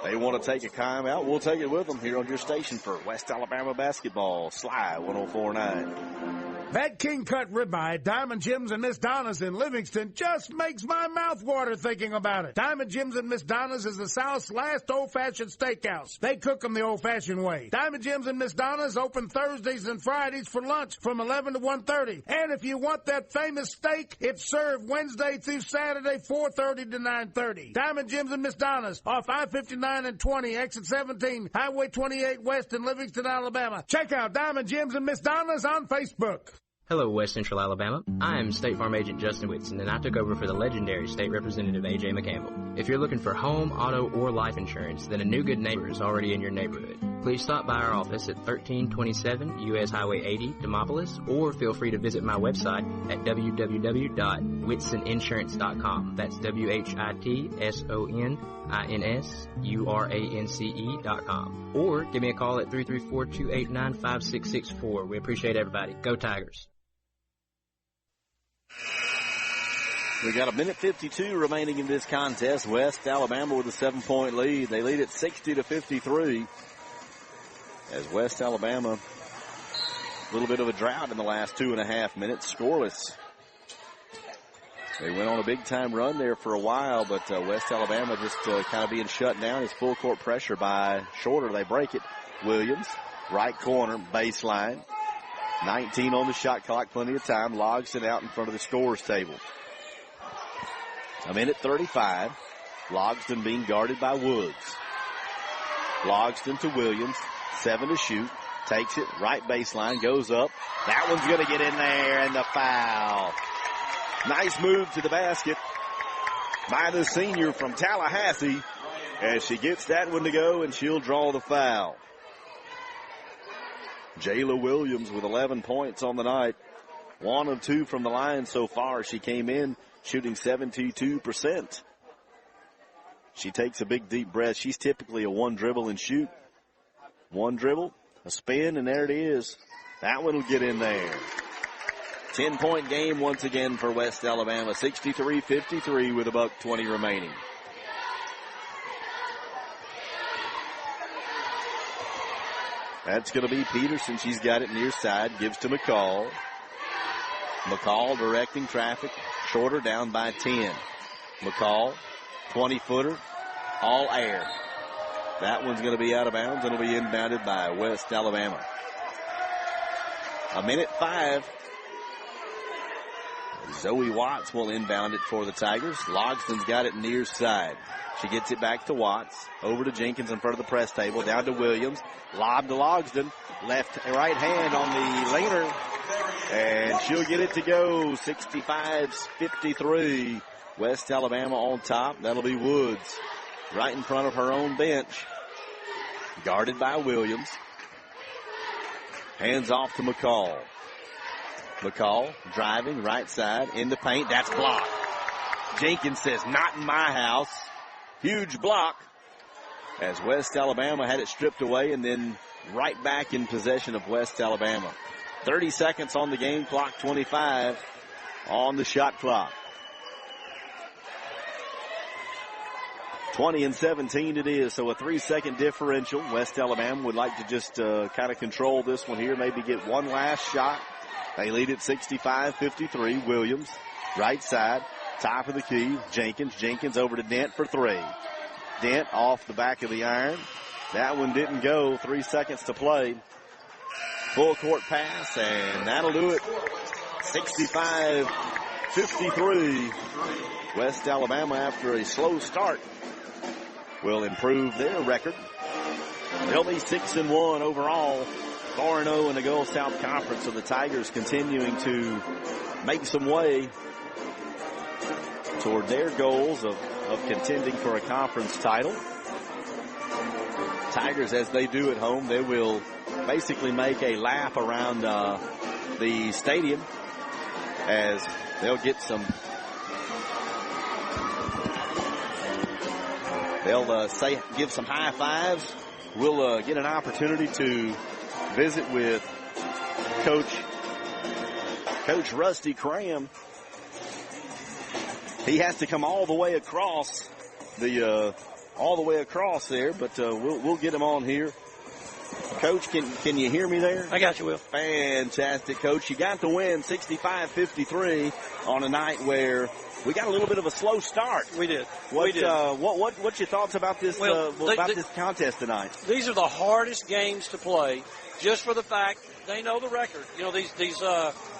they want to take a timeout, we'll take it with them here on your station for West Alabama basketball. Sly 104.9. That king-cut ribeye, Diamond Jim's and Miss Donna's in Livingston, just makes my mouth water thinking about it. Diamond Jim's and Miss Donna's is the South's last old-fashioned steakhouse. They cook them the old-fashioned way. Diamond Jim's and Miss Donna's open Thursdays and Fridays for lunch from 11 to 1:30. And if you want that famous steak, it's served Wednesday through Saturday, 4:30 to 9:30. Diamond Jim's and Miss Donna's off I-59 and 20, exit 17, Highway 28 West in Livingston, Alabama. Check out Diamond Jim's and Miss Donna's on Facebook. Hello, West Central Alabama. I am State Farm Agent Justin Whitson, and I took over for the legendary State Representative A.J. McCampbell. If you're looking for home, auto, or life insurance, then a new good neighbor is already in your neighborhood. Please stop by our office at 1327 U.S. Highway 80, Demopolis, or feel free to visit my website at www.whitsoninsurance.com. That's WHITSONINSURANCE.com. Or give me a call at 334-289-5664. We appreciate everybody. Go Tigers. We got a minute 52 remaining in this contest. West Alabama with a 7-point lead. They lead at 60-53. As West Alabama, a little bit of a drought in the last 2.5 minutes, scoreless. They went on a big-time run there for a while, but West Alabama just kind of being shut down. It's full-court pressure by Shorter. They break it. Williams, right corner, baseline. 19 on the shot clock, plenty of time. Logsdon out in front of the scorers table. A minute 35. Logsdon being guarded by Woods. Logsdon to Williams. 7 to shoot. Takes it. Right baseline. Goes up. That one's going to get in there, and the foul. Nice move to the basket by the senior from Tallahassee as she gets that one to go, and she'll draw the foul. Jala Williams with 11 points on the night. 1 of 2 from the line so far. She came in shooting 72%. She takes a big deep breath. She's typically a one dribble and shoot. One dribble, a spin, and there it is. That one will get in there. 10-point game once again for West Alabama. 63-53 with $1:20 remaining. That's going to be Peterson. She's got it near side. Gives to McCall. McCall directing traffic. Shorter down by 10. McCall, 20-footer, all air. That one's going to be out of bounds and will be inbounded by West Alabama. A minute 5. Zoe Watts will inbound it for the Tigers. Logsdon's got it near side. She gets it back to Watts. Over to Jenkins in front of the press table. Down to Williams. Lob to Logsdon. Left right hand on the laner. And she'll get it to go. 65-53. West Alabama on top. That'll be Woods. Right in front of her own bench. Guarded by Williams. Hands off to McCall. McCall driving right side in the paint. That's blocked. Jenkins says, not in my house. Huge block as West Alabama had it stripped away and then right back in possession of West Alabama. 30 seconds on the game clock, 25 on the shot clock. 20-17 it is, so a 3-second differential. West Alabama would like to just kind of control this one here, maybe get one last shot. They lead at 65-53. Williams, right side, top of the key. Jenkins over to Dent for 3. Dent off the back of the iron. That one didn't go. 3 seconds to play. Full court pass, and that'll do it. 65-53. West Alabama, after a slow start, will improve their record. They'll be 6-1 overall. 4-0 in the Gulf South Conference, so the Tigers continuing to make some way toward their goals of contending for a conference title. Tigers, as they do at home, they will basically make a lap around the stadium as they'll get some. They'll give some high fives. We'll get an opportunity to visit with Coach Rusty Cram. He has to come all the way across the all the way across there, but we'll get him on here. Coach, can you hear me there? I got you, Will. Fantastic, Coach. You got the win, 65-53, on a night where we got a little bit of a slow start. We did. What's your thoughts about this this contest tonight? These are the hardest games to play, just for the fact they know the record. You know, these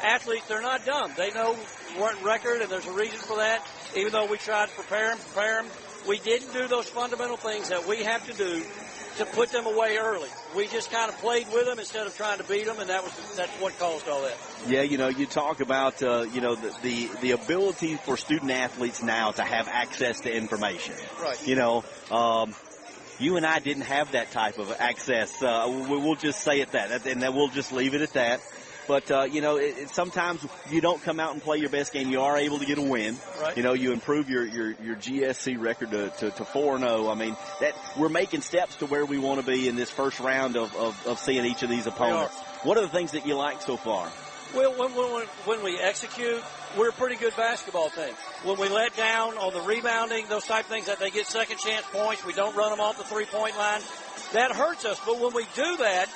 athletes, they're not dumb. They know what record, and there's a reason for that. Even though we tried to prepare them, we didn't do those fundamental things that we have to do to put them away early. We just kind of played with them instead of trying to beat them, and that's what caused all that. Yeah, you know, you talk about the ability for student athletes now to have access to information. Right. You know, you and I didn't have that type of access. We'll just say it that, and then we'll just leave it at that. But, sometimes you don't come out and play your best game. You are able to get a win. Right. You know, you improve your GSC record to 4-0. I mean, that we're making steps to where we want to be in this first round of seeing each of these opponents. What are the things that you like so far? Well, when we execute, we're a pretty good basketball team. When we let down on the rebounding, those type of things, that they get second chance points, we don't run them off the three-point line, that hurts us. But when we do that,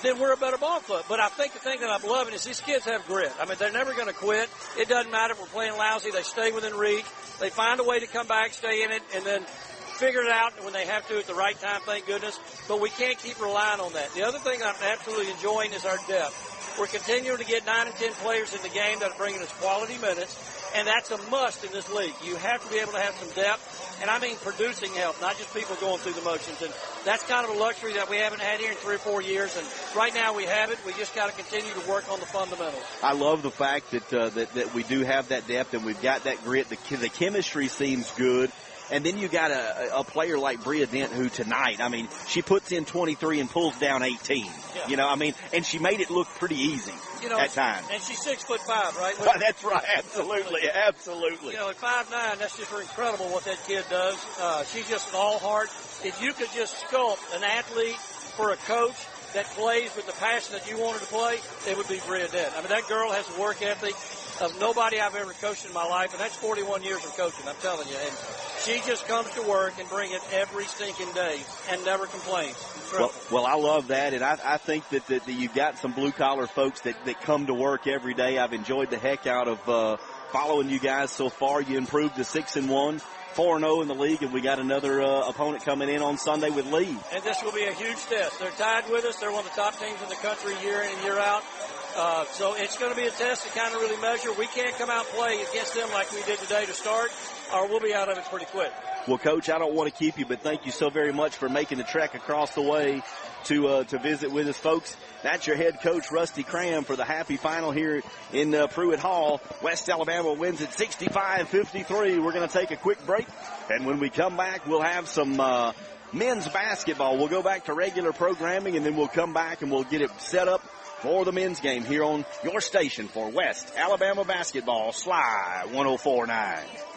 then we're a better ball club. But I think the thing that I'm loving is these kids have grit. I mean, they're never going to quit. It doesn't matter if we're playing lousy. They stay within reach. They find a way to come back, stay in it, and then figure it out when they have to at the right time, thank goodness. But we can't keep relying on that. The other thing I'm absolutely enjoying is our depth. We're continuing to get 9 and 10 players in the game that are bringing us quality minutes, and that's a must in this league. You have to be able to have some depth, and I mean producing help, not just people going through the motions. And that's kind of a luxury that we haven't had here in 3 or 4 years, and right now we have it. We just got to continue to work on the fundamentals. I love the fact that we do have that depth and we've got that grit. The chemistry seems good. And then you got a player like Bria Dent who tonight, I mean, she puts in 23 and pulls down 18. Yeah. You know, I mean, and she made it look pretty easy at times. And she's 6'5", right? Well, that's right. Absolutely. Absolutely. You know, at 5'9", that's just incredible what that kid does. She's just an all heart. If you could just sculpt an athlete for a coach that plays with the passion that you wanted to play, it would be Bria Dent. I mean, that girl has a work ethic of nobody I've ever coached in my life, and that's 41 years of coaching, I'm telling you. And she just comes to work and brings it every stinking day and never complains. Well, I love that, and I think that you've got some blue-collar folks that come to work every day. I've enjoyed the heck out of following you guys so far. You improved to 6-1. 4-0 in the league, and we got another opponent coming in on Sunday with Lee. And this will be a huge test. They're tied with us. They're one of the top teams in the country year in and year out. So it's going to be a test to kind of really measure. We can't come out and play against them like we did today to start, or we'll be out of it pretty quick. Well, Coach, I don't want to keep you, but thank you so very much for making the trek across the way to visit with us, folks. That's your head coach, Rusty Cram, for the happy final here in Pruitt Hall. West Alabama wins at 65-53. We're going to take a quick break, and when we come back, we'll have some men's basketball. We'll go back to regular programming, and then we'll come back and we'll get it set up for the men's game here on your station for West Alabama basketball, Sly 104.9.